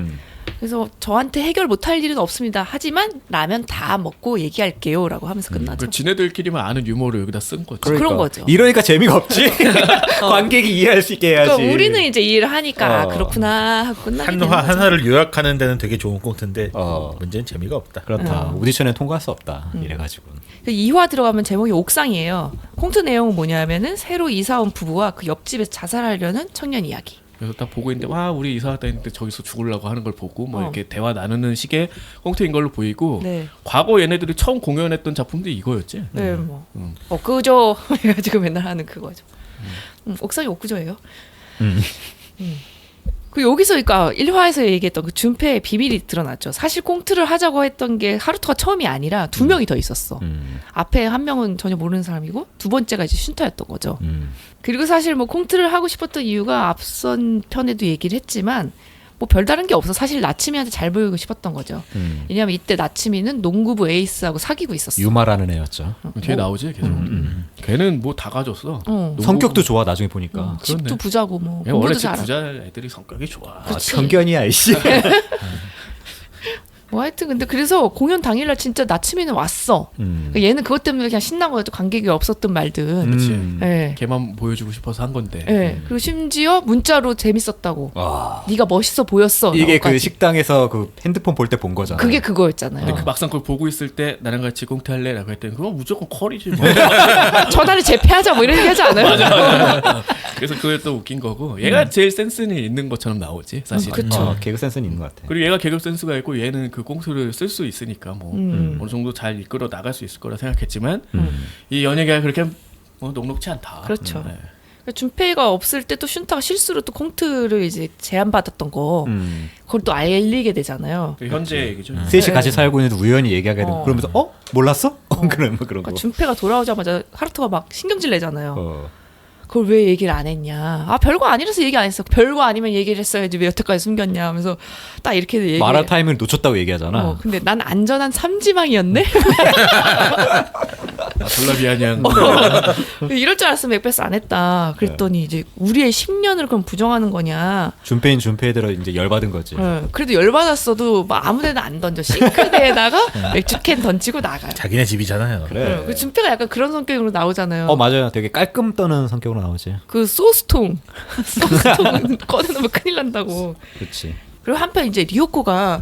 그래서 저한테 해결 못할 일은 없습니다. 하지만 라면 다 먹고 얘기할게요라고 하면서 끝나죠. 그 지네들끼리만 아는 유머를 여기다 쓴 거죠. 그런 거죠. 이러니까 재미가 없지. 관객이 이해할 수 있게 해야지. 그러니까 우리는 이제 이해를 하니까 아, 어. 그렇구나 하고 끝나게 되는 거죠. 하나를 요약하는 데는 되게 좋은 꽁트인데 어. 문제는 재미가 없다. 그렇다. 오디션에 통과할 수 없다. 이래가지고. 그 2화 들어가면 제목이 옥상이에요. 콩트 내용은 뭐냐면은 새로 이사 온 부부와 그 옆집에서 자살하려는 청년 이야기. 그래서 딱 보고 있는데 와 우리 이사 왔다 했는데 저기서 죽으려고 하는 걸 보고 뭐 어. 이렇게 대화 나누는 식의 꽁트인 걸로 보이고 네. 과거 얘네들이 처음 공연했던 작품도 이거였지. 네, 뭐 엊그저 해가지고 맨날 하는 그거죠. 옥상이 엊그저예요. 그 여기서 그러니까 1화에서 얘기했던 그 준패의 비밀이 드러났죠. 사실 꽁트를 하자고 했던 게 하루토가 처음이 아니라 2명이 더 있었어. 앞에 한 명은 전혀 모르는 사람이고 두 번째가 이제 슌타였던 거죠. 그리고 사실 뭐 꽁트를 하고 싶었던 이유가 앞선 편에도 얘기를 했지만 뭐 별다른 게 없어. 사실 나츠미한테 잘 보이고 싶었던 거죠. 왜냐하면 이때 나츠미는 농구부 에이스하고 사귀고 있었어. 유마라는 애였죠. 걔 나오지 계속. 걔는 뭐 다 가졌어. 농구- 성격도 좋아 나중에 보니까. 집도 그렇네. 부자고 뭐 걔 원래 공부도 집 잘하고. 부자 애들이 성격이 좋아. 그치. 편견이야 이씨. 뭐 하여튼 근데 그래서 공연 당일날 진짜 나츠미는 왔어. 그러니까 얘는 그것 때문에 그냥 신난 거였죠. 관객이 없었던 말든. 그치. 예. 걔만 보여주고 싶어서 한 건데. 예. 그리고 심지어 문자로 재밌었다고. 와. 네가 멋있어 보였어. 이게 그 라고까지. 식당에서 그 핸드폰 볼 때 본 거잖아. 그게 그거였잖아요. 근데 그 막상 그걸 보고 있을 때 나랑 같이 꽁트할래라고 했더니 그거 무조건 컬이지 뭐. 전화를 재패하자 뭐 이런 얘기 하지 않아요? 그래서 그게 또 웃긴 거고 얘가 제일 센스는 있는 것처럼 나오지 사실. 그쵸. 개그 센스는 있는 것 같아. 그리고 얘가 개그 센스가 있고 얘는 그 꽁트를 쓸 수 있으니까 뭐 어느 정도 잘 이끌어 나갈 수 있을 거라 생각했지만 이 연예계가 그렇게 녹록치 않다. 그렇죠. 네. 그러니까 준페이가 없을 때 또 슌타가 실수로 또 콩트를 이제 제안받았던 거 그걸 또 알리게 되잖아요. 그 현재 얘기죠. 셋이 같이 살고 있는데 우연히 얘기하게 되고 그러면서 몰랐어? 그런 뭐 그런 그러니까 거. 준페가 돌아오자마자 하루토가 막 신경질 내잖아요. 어. 그걸 왜 얘기를 안 했냐. 아 별거 아니라서 얘기 안 했어. 별거 아니면 얘기를 했어야지 왜 여태까지 숨겼냐 하면서 딱 이렇게 얘기해. 말할 타임을 놓쳤다고 얘기하잖아. 근데 난 안전한 삼지망이었네. 졸라 미안양. 이럴 줄 알았으면 맥베스 안 했다. 그랬더니 이제 우리의 10년을 그럼 부정하는 거냐. 준페인 준페이대로 이제 열받은 거지. 그래도 열받았어도 막 아무데나 안 던져. 싱크대에다가 맥주캔 던지고 나가요. 자기네 집이잖아요. 그래. 그 준표가 약간 그런 성격으로 나오잖아요. 맞아요. 되게 깔끔 떠는 성격으로 나오지. 그 소스통 소스통 꺼내놓으면 큰일 난다고. 그렇지. 그리고 한편 이제 리오코가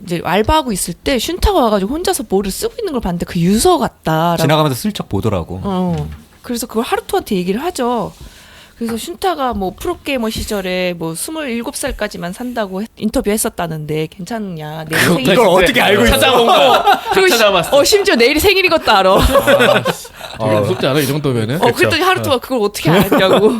이제 알바하고 있을 때 슌타가 와가지고 혼자서 뭐를 쓰고 있는 걸 봤는데 그 유서 같다. 지나가면서 슬쩍 보더라고. 그래서 그걸 하루토한테 얘기를 하죠. 그래서 슌타가 뭐 프로게이머 시절에 뭐 27살까지만 산다고 인터뷰했었다는데 괜찮냐. 내일 생일. 이걸 어떻게 알고 있어? 찾아본 거. 그리고 찾아봤어. 심지어 내일이 생일인 것도 알아. 되게 무섭지 않아 이 정도면은? 그랬더니 하루토가 그걸 어떻게 알았냐고.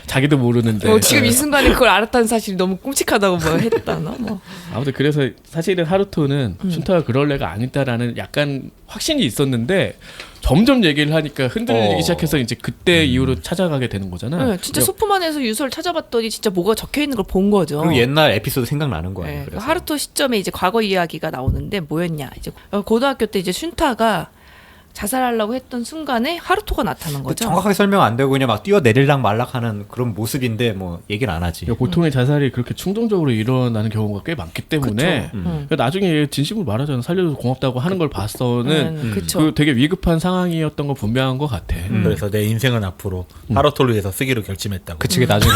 자기도 모르는데. 지금 이 순간에 그걸 알았다는 사실이 너무 끔찍하다고 뭐 했다나 뭐. 아무튼 그래서 사실은 하루토는 슌타가 그럴 애가 아니다라는 약간 확신이 있었는데 점점 얘기를 하니까 흔들리기 시작해서 이제 그때 이후로 찾아가게 되는 거잖아. 네, 진짜 소프만에서 유서를 찾아봤더니 진짜 뭐가 적혀 있는 걸 본 거죠. 그리고 옛날 에피소드 생각나는 거야. 네, 그래서. 하루토 시점에 이제 과거 이야기가 나오는데 뭐였냐. 이제 고등학교 때 이제 슌타가 자살하려고 했던 순간에 하루토가 나타난 거죠. 정확하게 설명 안 되고 그냥 막 뛰어내릴락 말락하는 그런 모습인데 뭐 얘기를 안 하지. 그러니까 보통의 자살이 그렇게 충동적으로 일어나는 경우가 꽤 많기 때문에 그러니까 나중에 진심으로 말하잖아. 살려줘서 고맙다고 하는 걸 봤어는 그쵸. 그 되게 위급한 상황이었던 거 분명한 것 같아. 그래서 내 인생은 앞으로 하루토를 위해서 쓰기로 결심했다고. 그치, 그 나중에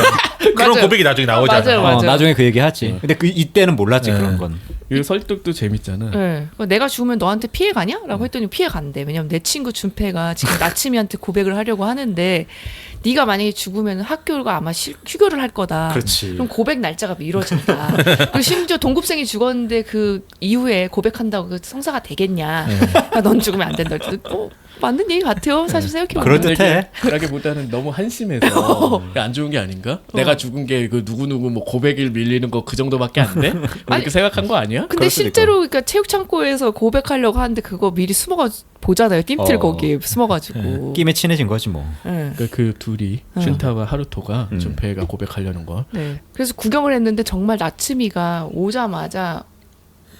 그런 맞아요. 고백이 나중에 나오잖아. 맞아요, 맞아요. 나중에 그 얘기 하지. 근데 그 이때는 몰랐지 그런 건. 이 설득도 재밌잖아. 네. 내가 죽으면 너한테 피해 가냐? 라고 했더니 피해 간대. 왜냐면 내 친구 준패가 지금 나츠미한테 고백을 하려고 하는데 네가 만약에 죽으면 학교가 아마 휴교를 할 거다. 그렇지. 그럼 고백 날짜가 미뤄진다. 그리고 심지어 동급생이 죽었는데 그 이후에 고백한다고 그 성사가 되겠냐. 그러니까 넌 죽으면 안 된다. 맞는 얘기 같아요. 사실 생각해보면. 그럴듯해. 라기보다는 너무 한심해서 안 좋은 게 아닌가? 내가 죽은 게 그 누구누구 뭐 고백일 밀리는 거 그 정도밖에 안 돼? 이렇게 생각한 거 아니야? 근데 그럴 수도 실제로 그러니까 체육 창고에서 고백하려고 하는데 그거 미리 숨어가 보잖아요. 띠틀 거기에 숨어가지고. 끼에 친해진 거지 뭐. 네. 그러니까 그 둘이 슌타와 하루토가 준페가 고백하려는 거. 네. 그래서 구경을 했는데 정말 나츠미가 오자마자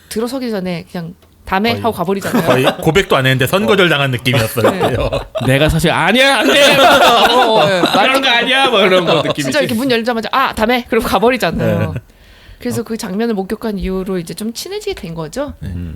들어서기 전에 그냥 다음에 하고 가버리잖아요. 거의 고백도 안 했는데 선거절 당한 느낌이었어요. 내가 사실 아니야 안돼 네, 그런 거 아니야 뭐 이런 거 느낌이지. 진짜 이렇게 문 열자마자 다음에 그러고 가버리잖아요. 그래서 그 장면을 목격한 이후로 이제 좀 친해지게 된 거죠.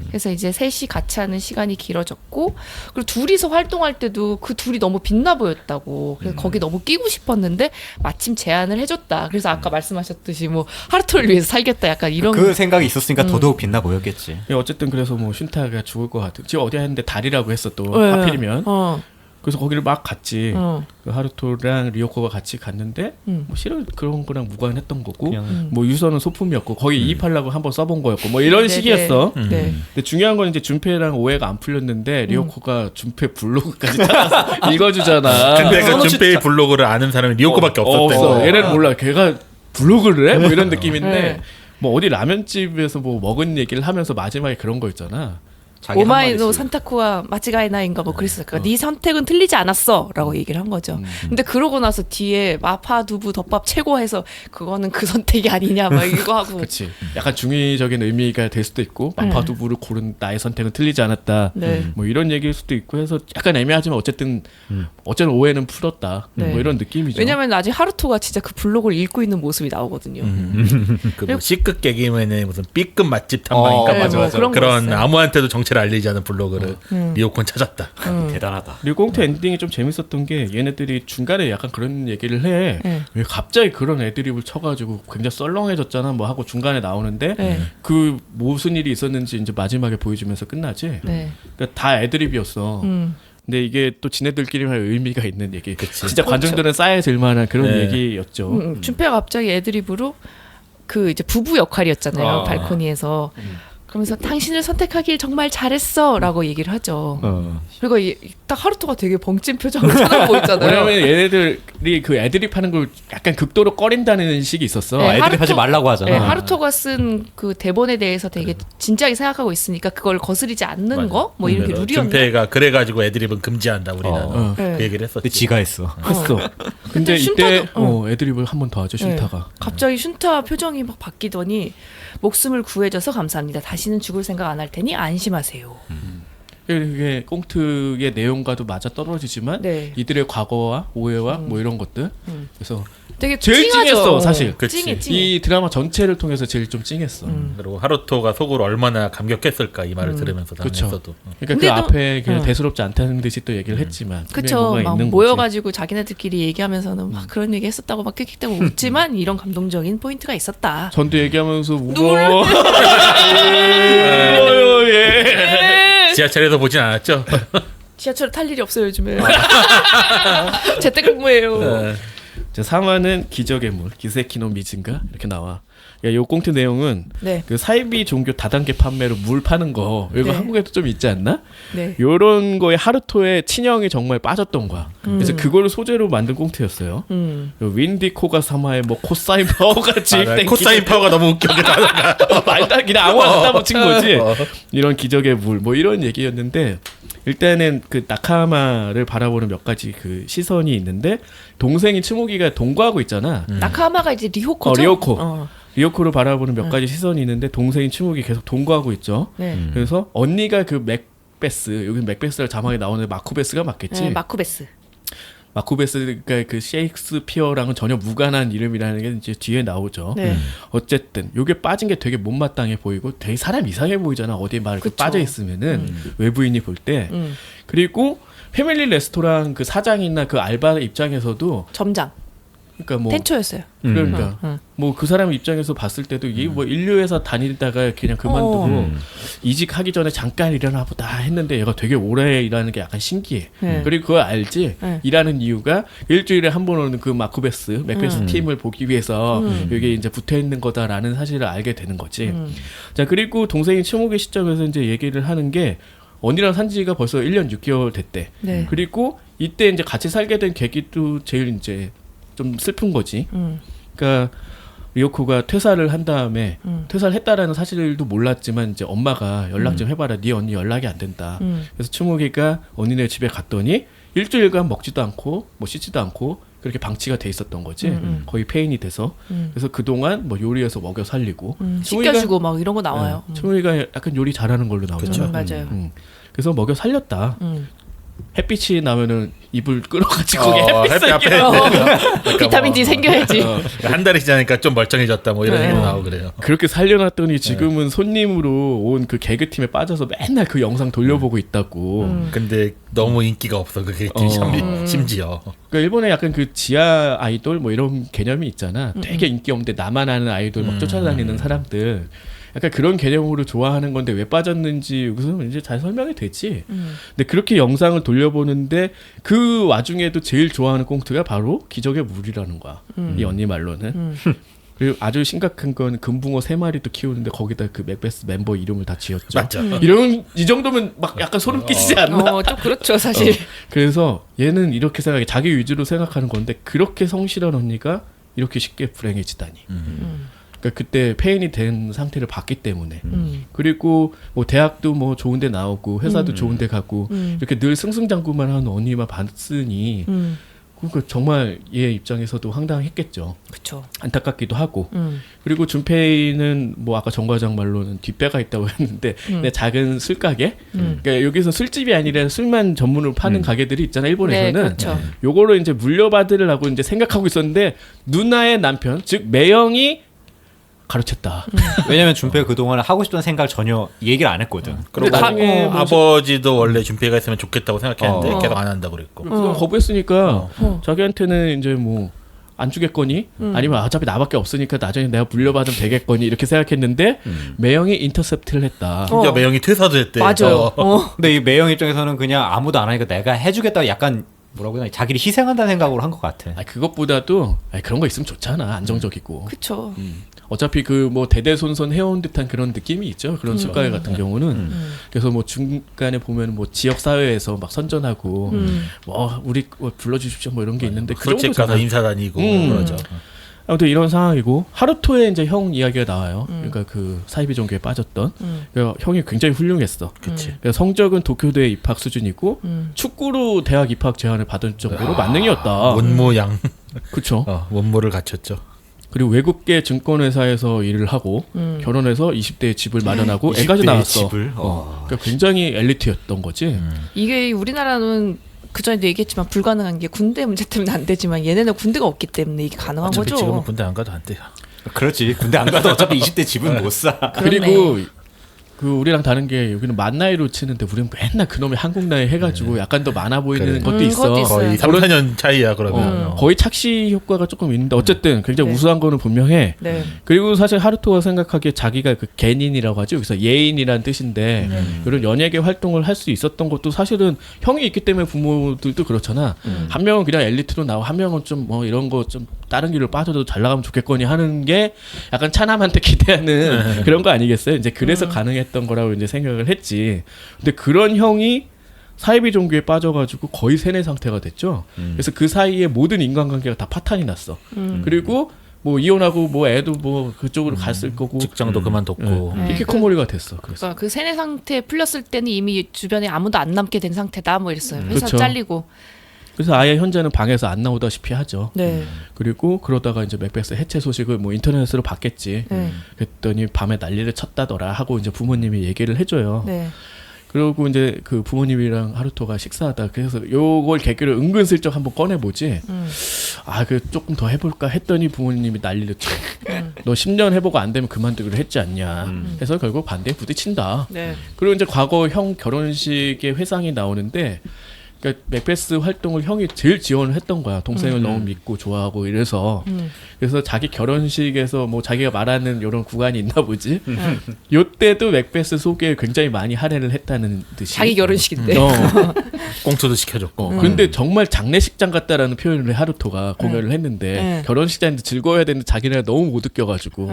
그래서 이제 셋이 같이 하는 시간이 길어졌고, 그리고 둘이서 활동할 때도 그 둘이 너무 빛나 보였다고. 그래서 거기 너무 끼고 싶었는데 마침 제안을 해줬다. 그래서 아까 말씀하셨듯이 뭐 하루토를 위해서 살겠다. 약간 이런. 그 생각이 있었으니까 더더욱 빛나 보였겠지. 어쨌든 그래서 뭐 슌타가 죽을 것 같은. 지금 어디 했는데 달이라고 했어 또 네. 하필이면. 어. 그래서 거기를 막 갔지. 어. 그 하루토랑 리오코가 같이 갔는데 뭐 실은 그런 거랑 무관했던 거고 그냥 뭐 유서는 소품이었고 거기 이입하려고 한번 써본 거였고 뭐 이런 네네. 식이었어. 네. 근데 중요한 건 이제 준페랑 오해가 안 풀렸는데 리오코가 준페 블로그까지 찾아서 읽어주잖아. 근데 그 준페이 블로그를 아는 사람이 리오코밖에 없었대. 없어. 얘는 몰라. 걔가 블로그를 해? 뭐 이런 느낌인데 네. 뭐 어디 라면집에서 뭐 먹은 얘기를 하면서 마지막에 그런 거 있잖아. 자기 오마이노 한마디씩. 산타쿠와 마치가이나인가 뭐 그랬을 거야. 네 선택은 틀리지 않았어라고 얘기를 한 거죠. 근데 그러고 나서 뒤에 마파 두부 덮밥 최고해서 그거는 그 선택이 아니냐 막 이거 하고. 그렇지. 약간 중의적인 의미가 될 수도 있고 마파두부를 고른 나의 선택은 틀리지 않았다. 네. 뭐 이런 얘기일 수도 있고 해서 약간 애매하지만 어쨌든 오해는 풀었다. 네. 뭐 이런 느낌이죠. 왜냐면 아직 하루토가 진짜 그 블로그를 읽고 있는 모습이 나오거든요. 그뭐 C급 개그맨의 무슨 B급 맛집 탐방인가 네, 맞아 뭐 맞아. 그런 그런 거였어요. 아무한테도 정체를 알리지 않은 블로그를 리오콘 찾았다. 대단하다. 그리고 꽁트 엔딩이 좀 재밌었던 게 얘네들이 중간에 약간 그런 얘기를 해. 네. 왜 갑자기 그런 애드립을 쳐가지고 굉장히 썰렁해졌잖아. 뭐 하고 중간에 나오는데 네. 그 무슨 일이 있었는지 이제 마지막에 보여주면서 끝나지. 네. 그러니까 다 애드립이었어. 근데 이게 또 지네들끼리만 의미가 있는 얘기. 진짜 관중들은 쌓여질 만한 그런 네. 얘기였죠. 준페가 갑자기 애드립으로 그 이제 부부 역할이었잖아요. 어. 발코니에서. 그러면서 당신을 선택하길 정말 잘했어라고 얘기를 하죠. 그리고 딱 하루토가 되게 벙찐 표정을 쳐다보고 있잖아요. 왜냐면 얘네들이 그 애드립 하는 걸 약간 극도로 꺼린다는 식이 있었어. 네, 애들이 하지 말라고 하잖아. 네, 하루토가 쓴 그 대본에 대해서 되게 진지하게 생각하고 있으니까 그걸 거스르지 않는 거? 뭐 이렇게 룰이었나? 준페가 그래가지고 애드립은 금지한다 우리는 네. 그 얘기를 했었지. 근데 지가 했어. 했어. 근데 슌타도- 이때 애드립을 한 번 더 하죠. 슌타가. 네. 갑자기 슌타 표정이 막 바뀌더니 목숨을 구해줘서 감사합니다. 다시는 죽을 생각 안 할 테니 안심하세요. 이게 꽁트의 내용과도 맞아 떨어지지만 네. 이들의 과거와 오해와 뭐 이런 것들. 그래서 되게 제일 찡하죠. 찡했어, 사실. 그치. 찡해. 이 드라마 전체를 통해서 제일 좀 찡했어. 그리고 하루토가 속으로 얼마나 감격했을까 이 말을 들으면서 그쵸. 당했어도. 그러니까 그 근데도- 앞에 그냥 대수롭지 않다는 듯이 또 얘기를 했지만 분명히 그쵸. 뭐가 막 있는 모여가지고 자기네들끼리 얘기하면서는 막 그런 얘기 했었다고 막 킥킥대고 웃지만 이런 감동적인 포인트가 있었다. 거지. 전도 얘기하면서 눈물 울어. 울어요, 예. 지하철에서 보진 않았죠. 지하철 탈 일이 없어요 요즘에. 재택근무예요. 자, 3화는 기적의 물, 기세키노 미즈인가 이렇게 나와. 야, 요 꽁트 내용은 네. 그 사이비 종교 다단계 판매로 물 파는 거 이거 네. 한국에도 좀 있지 않나? 네. 요런 거에 하루토의 친형이 정말 빠졌던 거야. 그래서 그걸 소재로 만든 꽁트였어요. 윈디코가 3화에 뭐 코사인 파워가 지입된 코사인 파워가 너무 웃겨. 말다 그냥 아무거나 따붙인 거지. 이런 기적의 물 뭐 이런 얘기였는데 일단은 그 나카마를 바라보는 몇 가지 그 시선이 있는데 동생인 츠모기가 동거하고 있잖아. 나카마가 이제 리호코죠. 리오코. 리오코를 바라보는 몇 가지 시선이 있는데 동생인 츠모기 계속 동거하고 있죠. 네. 그래서 언니가 그 맥베스 여기 맥베스가 자막에 나오는데 마쿠베스가 맞겠지. 네, 마쿠베스. 마쿠베스가 그 셰익스피어랑은 전혀 무관한 이름이라는 게 이제 뒤에 나오죠. 네. 어쨌든 요게 빠진 게 되게 못마땅해 보이고 되게 사람 이상해 보이잖아. 어디에 막 이렇게 그쵸. 빠져 있으면은 외부인이 볼 때. 그리고 패밀리 레스토랑 그 사장이나 그 알바 입장에서도 점장. 그러니까 뭐 텐초였어요. 그러니까 뭐 그 사람 입장에서 봤을 때도 이게 뭐 인류회사 다니다가 그냥 그만두고 이직하기 전에 잠깐 일하나 보다 했는데 얘가 되게 오래 일하는 게 약간 신기해. 네. 그리고 그걸 알지? 네. 일하는 이유가 일주일에 한 번 오는 그 마쿠베스, 맥베스 팀을 보기 위해서 여기 이제 붙어 있는 거다라는 사실을 알게 되는 거지. 자, 그리고 동생이 츠모기 시점에서 이제 얘기를 하는 게 언니랑 산지가 벌써 1년 6개월 됐대. 네. 그리고 이때 이제 같이 살게 된 계기도 제일 이제 좀 슬픈 거지. 그러니까 리오코가 퇴사를 한 다음에 퇴사를 했다라는 사실도 몰랐지만 이제 엄마가 연락 좀 해봐라. 네 언니 연락이 안 된다. 그래서 츠모기가 언니네 집에 갔더니 일주일간 먹지도 않고 뭐 씻지도 않고 그렇게 방치가 돼 있었던 거지. 거의 폐인이 돼서. 그래서 그동안 뭐 요리해서 먹여 살리고. 씻겨주고 막 이런 거 나와요. 츠모기가 약간 요리 잘하는 걸로 나오잖아. 맞아요. 그래서 먹여 살렸다. 햇빛이 나면은 이불 끌어가지고 햇빛 앞에 그러니까 비타민 D 생겨야지. 한 달이 지나니까 좀 멀쩡해졌다 뭐 이런 네. 얘기도 나오고 그래요. 그렇게 살려놨더니 지금은 손님으로 온 그 개그팀에 빠져서 맨날 그 영상 돌려보고 있다고. 근데 너무 인기가 없어 그게 심지어. 그러니까 일본에 약간 그 지하 아이돌 뭐 이런 개념이 있잖아. 되게 인기 없는데 나만 아는 아이돌 막 쫓아다니는 사람들. 약간 그런 개념으로 좋아하는 건데 왜 빠졌는지 여기서 이제 잘 설명이 되지. 근데 그렇게 영상을 돌려보는데 그 와중에도 제일 좋아하는 꽁트가 바로 기적의 물이라는 거야. 이 언니 말로는. 그리고 아주 심각한 건 금붕어 3마리도 키우는데 거기다 그 맥베스 멤버 이름을 다 지었죠. 맞죠. 이 정도면 막 약간 소름 끼치지 않나? 좀 그렇죠 사실. 그래서 얘는 이렇게 생각해. 자기 위주로 생각하는 건데 그렇게 성실한 언니가 이렇게 쉽게 불행해지다니. 그러니까 그때 폐인이 된 상태를 봤기 때문에. 그리고 뭐 대학도 뭐 좋은데 나오고 회사도 좋은데 가고 이렇게 늘 승승장구만 하는 언니만 봤으니 그러니까 정말 얘 입장에서도 황당했겠죠. 그렇죠. 안타깝기도 하고. 그리고 준페이는 뭐 아까 정 과장 말로는 뒷배가 있다고 했는데 근데 작은 술가게. 그러니까 여기서 술집이 아니라 술만 전문으로 파는 가게들이 있잖아 일본에서는. 네, 그렇죠. 요거를 이제 물려받으려고 이제 생각하고 있었는데 누나의 남편 즉 매형이 가르쳤다. 왜냐면 준표가 그동안 하고 싶던 생각을 전혀 얘기를 안 했거든. 그리고 나중에 뭐 아버지도 원래 준비가 있으면 좋겠다고 생각했는데 계속 안 한다고 그랬고. 그냥 거부했으니까 자기한테는 이제 뭐 안 주겠거니 아니면 어차피 나밖에 없으니까 나중에 내가 물려받으면 되겠거니 이렇게 생각했는데 매형이 인터셉트를 했다. 심지어 매형이 퇴사도 했대. 맞아요. 근데 이 매형 입장에서는 그냥 아무도 안 하니까 내가 해주겠다고 약간 뭐라고 해야 되나 자기를 희생한다는 생각으로 한 것 같아. 그것보다도 그런 거 있으면 좋잖아. 안정적이고. 그렇죠. 어차피 그 뭐 대대손손 해온 듯한 그런 느낌이 있죠. 그런 술가게 같은 경우는. 그래서 뭐 중간에 보면 뭐 지역 사회에서 막 선전하고 뭐 우리 불러주십시오 뭐 이런 게 있는데 그 술집 가서 정도잖아. 인사 다니고 그러죠. 아무튼 이런 상황이고 하루토의 이제 형 이야기가 나와요. 그러니까 그 사이비 종교에 빠졌던 그러니까 형이 굉장히 훌륭했어. 그치. 그러니까 성적은 도쿄대 입학 수준이고 축구로 대학 입학 제안을 받을 정도로 만능이었다. 원무양. 그렇죠. 원무를 갖췄죠. 그리고 외국계 증권회사에서 일을 하고 결혼해서 20대에 집을 마련하고 20대에 애까지 낳았어. 집을? 그러니까 굉장히 엘리트였던 거지. 이게 우리나라는 그 전에도 얘기했지만 불가능한 게 군대 문제 때문에 안 되지만 얘네는 군대가 없기 때문에 이게 가능한 어차피 거죠. 지금은 군대 안 가도 안 돼요. 그렇지. 군대 안 가도 어차피 20대 집은 못 사. 그리고 그 우리랑 다른 게 여기는 만 나이로 치는데 우리는 맨날 그놈의 한국 나이 해가지고 약간 더 많아 보이는 그래. 것도 있어. 그것도 있어요. 거의 3, 4년 차이야 그러면. 거의 착시 효과가 조금 있는데 어쨌든 굉장히 네. 우수한 거는 분명해. 네. 그리고 사실 하루토가 생각하기에 자기가 그 개인이라고 하죠. 여기서 예인이라는 뜻인데 이런 연예계 활동을 할 수 있었던 것도 사실은 형이 있기 때문에 부모들도 그렇잖아. 한 명은 그냥 엘리트로 나오고 한 명은 좀 뭐 이런 거 좀 다른 길로 빠져도 잘 나가면 좋겠거니 하는 게 약간 차남한테 기대하는 그런 거 아니겠어요? 이제 그래서 가능했던 거라고 이제 생각을 했지. 근데 그런 형이 사이비 종교에 빠져가지고 거의 세뇌 상태가 됐죠. 그래서 그 사이에 모든 인간관계가 다 파탄이 났어. 그리고 뭐 이혼하고 뭐 애도 뭐 그쪽으로 갔을 거고 직장도 그만뒀고. 네. 히키코모리가 됐어. 그래서 그러니까 그 세뇌 상태 풀렸을 때는 이미 주변에 아무도 안 남게 된 상태다 뭐 이랬어요. 회사 그쵸. 잘리고. 그래서 아예 현재는 방에서 안 나오다시피 하죠. 네. 그리고 그러다가 이제 맥베스 해체 소식을 뭐 인터넷으로 봤겠지. 네. 그랬더니 밤에 난리를 쳤다더라 하고 이제 부모님이 얘기를 해줘요. 네. 그리고 이제 그 부모님이랑 하루토가 식사하다 그래서 요걸 계기로 은근슬쩍 한번 꺼내보지. 그 조금 더 해볼까 했더니 부모님이 난리를 쳐. 너 10년 해보고 안 되면 그만두기로 했지 않냐. 해서 결국 반대에 부딪힌다. 네. 그리고 이제 과거 형 결혼식에 회상이 나오는데 그러니까 맥베스 활동을 형이 제일 지원을 했던 거야. 동생을 너무 믿고 좋아하고 이래서. 그래서 자기 결혼식에서 뭐 자기가 말하는 이런 구간이 있나 보지. 요때도 맥베스 소개에 굉장히 많이 할애를 했다는 듯이. 자기 결혼식인데. 꽁투도 시켜줬고. 근데 정말 장례식장 같다라는 표현을 해 하루토가 공연을 했는데 네. 결혼식장인데 즐거워야 되는데 자기네가 너무 못 느껴가지고.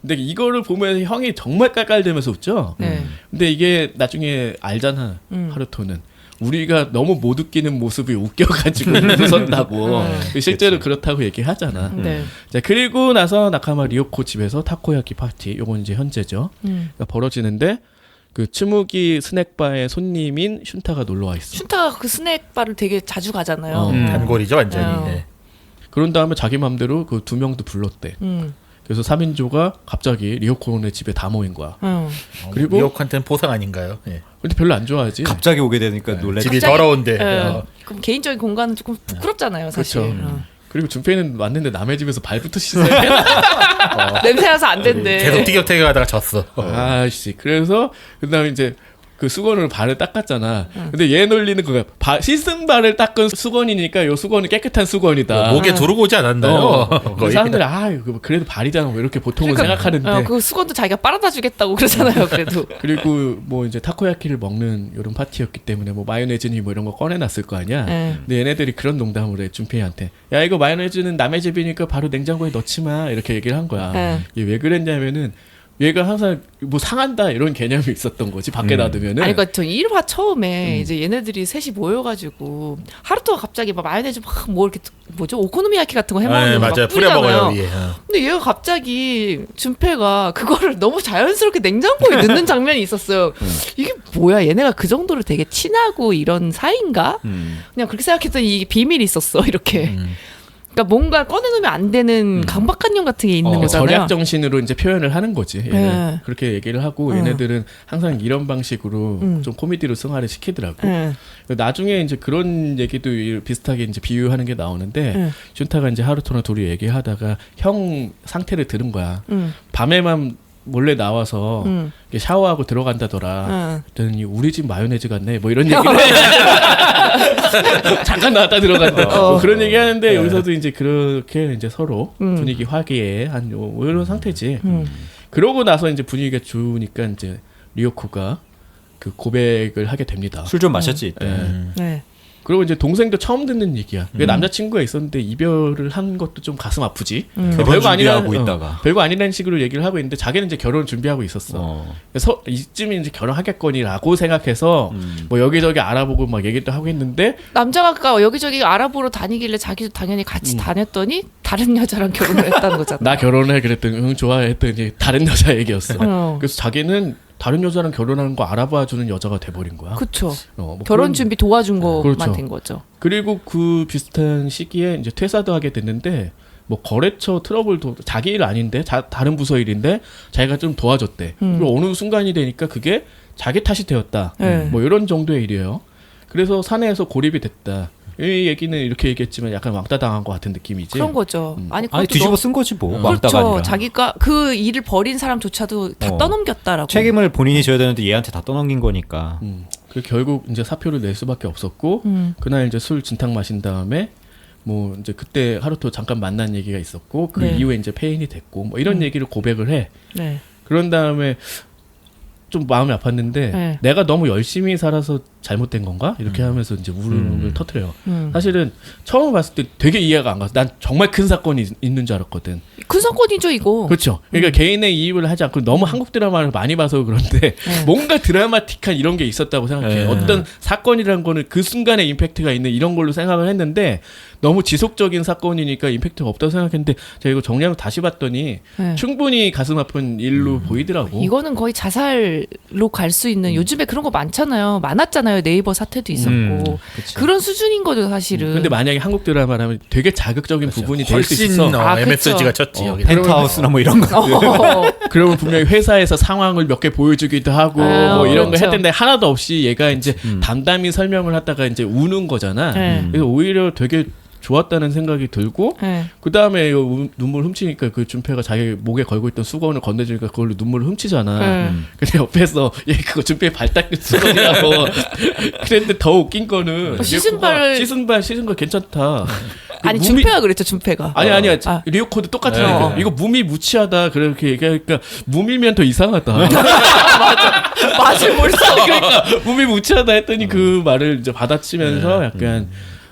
근데 이거를 보면 형이 정말 깔깔대면서 웃죠. 네. 근데 이게 나중에 알잖아. 하루토는. 우리가 너무 못 웃기는 모습이 웃겨가지고 웃었다고. 실제로 그렇다고 얘기하잖아. 네. 자, 그리고 나서 나카마 리오코 집에서 타코야키 파티, 요건 이제 현재죠. 그러니까 벌어지는데 그 츠무기 스낵바의 손님인 슌타가 놀러 와 있어. 슌타가 그 스낵바를 되게 자주 가잖아요. 단골이죠 완전히. 어. 네. 그런 다음에 자기 맘대로 그 두 명도 불렀대. 그래서 3인조가 갑자기 리오코네 집에 다 모인 거야. 그리고 미역한테는 보상 아닌가요? 예. 근데 별로 안 좋아하지. 갑자기 오게 되니까 놀래. 집이 갑자기- 더러운데. 그럼 개인적인 공간은 조금 부끄럽잖아요, 사실. 그렇죠. 그리고 준페이는 왔는데 남의 집에서 발부터 씻어야 돼. 냄새 나서 안 된대. 계속 티격태격하다가 졌어. 아씨. 그래서 그다음에 이제 그 수건으로 발을 닦았잖아. 근데 얘 논리는 그거야. 씻은 발을 닦은 수건이니까 요 수건은 깨끗한 수건이다. 목에 두르고 오지 않았나요? 그 사람들이 그래도 발이잖아. 뭐 이렇게 보통은 생각하는데. 그 수건도 자기가 빨아다 주겠다고 그러잖아요, 그래도. 그리고 뭐 이제 타코야키를 먹는 이런 파티였기 때문에 뭐 마요네즈니 뭐 이런 거 꺼내놨을 거 아니야. 근데 얘네들이 그런 농담을 해 준페이한테. 야 이거 마요네즈는 남의 집이니까 바로 냉장고에 넣지 마 이렇게 얘기를 한 거야. 얘 왜 그랬냐면은 얘가 항상 뭐 상한다 이런 개념이 있었던 거지 밖에 놔두면은. 아니 그러니까 저 1화 처음에 이제 얘네들이 셋이 모여가지고 하루토가 갑자기 막 마요네즈 막 뭐 이렇게 뭐죠 오코노미야키 같은 거 해먹는 거 막 맞아요. 뿌려 뿌리잖아요. 먹어요 위에. 근데 얘가 갑자기 준페가 그거를 너무 자연스럽게 냉장고에 넣는 장면이 있었어요. 이게 뭐야? 얘네가 그 정도로 되게 친하고 이런 사이인가? 그냥 그렇게 생각했더니 이게 비밀이 있었어 이렇게. 그러니까 뭔가 꺼내놓으면 안 되는 강박관념 같은 게 있는 거잖아요. 절약 정신으로 이제 표현을 하는 거지. 얘는. 네. 그렇게 얘기를 하고 얘네들은 항상 이런 방식으로 좀 코미디로 승화를 시키더라고. 나중에 이제 그런 얘기도 비슷하게 이제 비유하는 게 나오는데 슌타가 이제 하루토랑 둘이 얘기하다가 형 상태를 들은 거야. 밤에만 몰래 나와서 샤워하고 들어간다더라. 그랬더니 우리 집 마요네즈 같네. 뭐 이런 얘기를 해. 잠깐 나왔다 들어간다. 뭐 그런 얘기 하는데 여기서도 이제 그렇게 이제 서로 분위기 화기애애한 뭐 이런 상태지. 그러고 나서 이제 분위기가 좋으니까 이제 리오코가 그 고백을 하게 됩니다. 술 좀 마셨지 이때. 네. 그리고 이제 동생도 처음 듣는 얘기야. 남자친구가 있었는데 이별을 한 것도 좀 가슴 아프지. 결혼 준비하고 있다가. 별거 아니라는 식으로 얘기를 하고 있는데 자기는 이제 결혼 준비하고 있었어. 그래서 이쯤에 이제 결혼하겠거니라고 생각해서 뭐 여기저기 알아보고 막 얘기도 하고 했는데 남자가 여기저기 알아보러 다니길래 자기도 당연히 같이 다녔더니 다른 여자랑 결혼을 했다는 거잖아. 나 결혼해 그랬더니 응 좋아해 했더니 다른 여자 얘기였어. 어. 그래서 자기는 다른 여자랑 결혼하는 거 알아봐주는 여자가 돼버린 거야. 그쵸. 뭐 결혼 그런- 준비 도와준 것만 그렇죠. 된 거죠. 그리고 그 비슷한 시기에 이제 퇴사도 하게 됐는데 뭐 거래처 트러블도 자기 일 아닌데 다른 부서 일인데 자기가 좀 도와줬대. 그리고 어느 순간이 되니까 그게 자기 탓이 되었다. 네. 뭐 이런 정도의 일이에요. 그래서 사내에서 고립이 됐다. 이 얘기는 이렇게 얘기했지만 약간 왕따 당한 것 같은 느낌이지. 그런 거죠. 아니, 아니 그것도 뒤집어 쓴 거지 뭐. 왕따가 그렇죠. 아니라. 자기가 그 일을 벌인 사람조차도 다 떠넘겼다라고. 책임을 본인이 져야 되는데 얘한테 다 떠넘긴 거니까. 그 결국 이제 사표를 낼 수밖에 없었고 그날 이제 술 진탕 마신 다음에 뭐 이제 그때 하루토 잠깐 만난 얘기가 있었고 그 네. 이후에 이제 폐인이 됐고 뭐 이런 얘기를 고백을 해. 네. 그런 다음에 좀 마음이 아팠는데 네. 내가 너무 열심히 살아서 잘못된 건가? 이렇게 하면서 이제 울음을 터뜨려요. 사실은 처음 봤을 때 되게 이해가 안 가서 난 정말 큰 사건이 있는 줄 알았거든. 큰 사건이죠 이거. 그렇죠. 그러니까 개인의 이입을 하지 않고 너무 한국 드라마를 많이 봐서 그런데 뭔가 드라마틱한 이런 게 있었다고 생각해. 네. 어떤 사건이라는 거는 그 순간에 임팩트가 있는 이런 걸로 생각을 했는데 너무 지속적인 사건이니까 임팩트가 없다고 생각했는데 제가 이거 정리하고 다시 봤더니 네. 충분히 가슴 아픈 일로 보이더라고. 이거는 거의 자살로 갈 수 있는 요즘에 그런 거 많잖아요. 많았잖아요. 네이버 사태도 있었고 그런 수준인 거죠 사실은. 근데 만약에 한국 드라마라면 되게 자극적인 부분이 될 수 훨씬 있어. 아, MSG가 그쵸. 쳤지 여기. 펜트하우스나 뭐 이런 거. 그러면 분명히 회사에서 상황을 몇 개 보여주기도 하고 뭐 이런 거 그렇죠. 했는데 하나도 없이 얘가 이제 담담히 설명을 하다가 이제 우는 거잖아. 네. 그래서 오히려 되게 좋았다는 생각이 들고 네. 그 다음에 눈물 훔치니까 그 준표가 자기 목에 걸고 있던 수건을 건네주니까 그걸로 눈물을 훔치잖아. 근데 옆에서 얘 그거 준표에 발 닦는 수건이라고. 그랬는데 더 웃긴 거는 씻은 씻은 거 괜찮다. 아니 몸이- 준패가 그랬죠 준패가. 아니야 아. 리오코도 똑같은 네. 얘기야. 이거 몸이 무치하다 그렇게 얘기하니까 몸이면 더 이상하다. 맛을 볼 수. 그러니까 몸이 무치하다 했더니 그 말을 이제 받아치면서 약간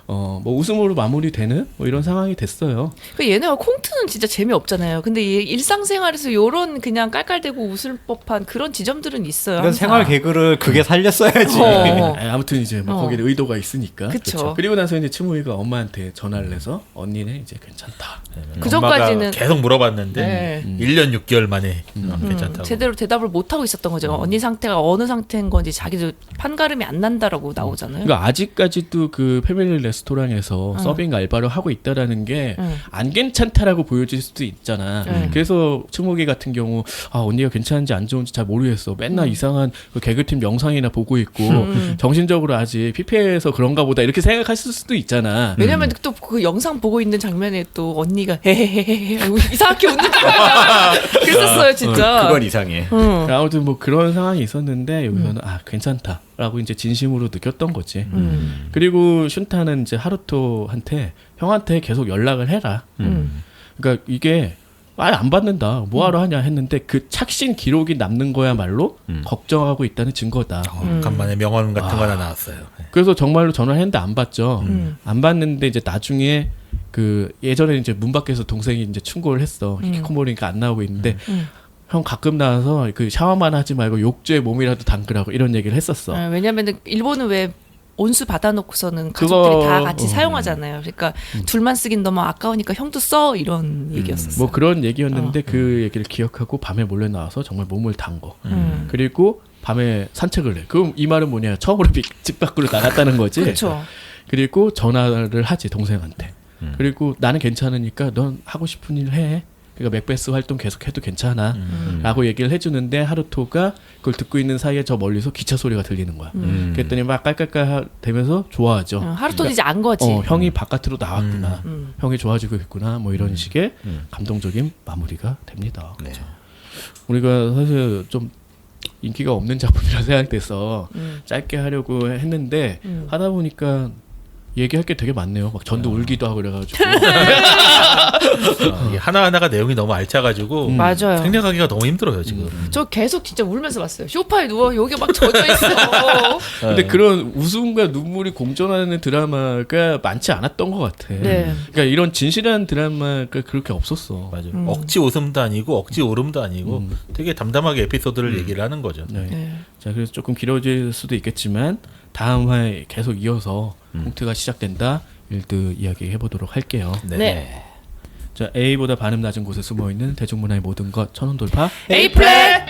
뭐 웃음으로 마무리되는 뭐 이런 상황이 됐어요. 그 얘네가 콩트는 진짜 재미없잖아요. 근데 이 일상생활에서 요런 그냥 깔깔대고 웃을 법한 그런 지점들은 있어요. 이런 항상. 생활 개그를 그게 살렸어야지. 어. 아무튼 이제 뭐 거기에 의도가 있으니까. 그쵸. 그리고 나서 이제 츠무이가 엄마한테 전화를 해서 언니는 이제 괜찮다. 그 전까지는 계속 물어봤는데 네. 1년 6개월 만에 괜찮다고. 제대로 대답을 못 하고 있었던 거죠. 언니 상태가 어느 상태인 건지 자기도 판가름이 안 난다라고 나오잖아요. 그러니까 아직까지도 그 패밀리 레스토랑에서 서빙 알바를 하고 있다라는 게 안 응. 괜찮다라고 보여질 수도 있잖아. 그래서 충무기 같은 경우 언니가 괜찮은지 안 좋은지 잘 모르겠어. 맨날 이상한 그 개그팀 영상이나 보고 있고 정신적으로 아직 피폐해서 그런가 보다 이렇게 생각했을 수도 있잖아. 왜냐면 또 그 영상 보고 있는 장면에 또 언니가 헤헤헤헤 이상하게 웃는 거야. 그랬었어요 진짜. 그건 이상해. 아무튼 뭐 그런 상황이 있었는데 여기서는 괜찮다라고 이제 진심으로 느꼈던 거지. 그리고 슌타는 이제 하루토한테 형한테 계속 연락을 해라. 그러니까 이게 아예 안 받는다. 뭐하러 하냐 했는데 그 착신 기록이 남는 거야말로 걱정하고 있다는 증거다. 간만에 명언 같은 거 하나 나왔어요. 그래서 정말로 전화를 했는데 안 받죠. 안 받는데 이제 나중에 그 예전에 이제 문 밖에서 동생이 이제 충고를 했어. 히키코모리니까 안 나오고 있는데 형 가끔 나와서 그 샤워만 하지 말고 욕조에 몸이라도 담그라고 이런 얘기를 했었어. 왜냐면은 일본은 왜 온수 받아놓고서는 가족들이 다 같이 사용하잖아요. 그러니까 둘만 쓰긴 너무 아까우니까 형도 써 이런 얘기였었어. 뭐 그런 얘기였는데 그 얘기를 기억하고 밤에 몰래 나와서 정말 몸을 담궈. 그리고 밤에 산책을 해. 그럼 이 말은 뭐냐? 처음으로 집 밖으로 나갔다는 거지. 그렇죠. 그리고 전화를 하지 동생한테. 그리고 나는 괜찮으니까 넌 하고 싶은 일 해. 그러니까 맥베스 활동 계속해도 괜찮아 라고 얘기를 해주는데 하루토가 그걸 듣고 있는 사이에 저 멀리서 기차 소리가 들리는 거야. 그랬더니 막 깔깔깔 되면서 좋아하죠. 하루토는 이제 안 거지. 형이 바깥으로 나왔구나. 형이 좋아지고 있구나. 뭐 이런 식의 감동적인 마무리가 됩니다. 네. 우리가 사실 좀 인기가 없는 작품이라 생각돼서 짧게 하려고 했는데 하다 보니까 얘기할 게 되게 많네요. 막 전도 울기도 하고 그래가지고 이게 하나하나가 내용이 너무 알차가지고 맞아요. 생략하기가 너무 힘들어요 지금. 저 계속 진짜 울면서 봤어요. 소파에 누워 여기 막 젖어 있어. 근데 그런 웃음과 눈물이 공존하는 드라마가 많지 않았던 것 같아. 네. 그러니까 이런 진실한 드라마가 그렇게 없었어. 맞아. 억지 웃음도 아니고 억지 울음도 아니고 되게 담담하게 에피소드를 얘기를 하는 거죠. 네. 네. 자, 그래서 조금 길어질 수도 있겠지만 다음 화에 계속 이어서 콩트가 시작된다. 일드 이야기 해보도록 할게요. 네. 자, A보다 반음 낮은 곳에 숨어있는 대중문화의 모든 것 천원 돌파 A 플랫.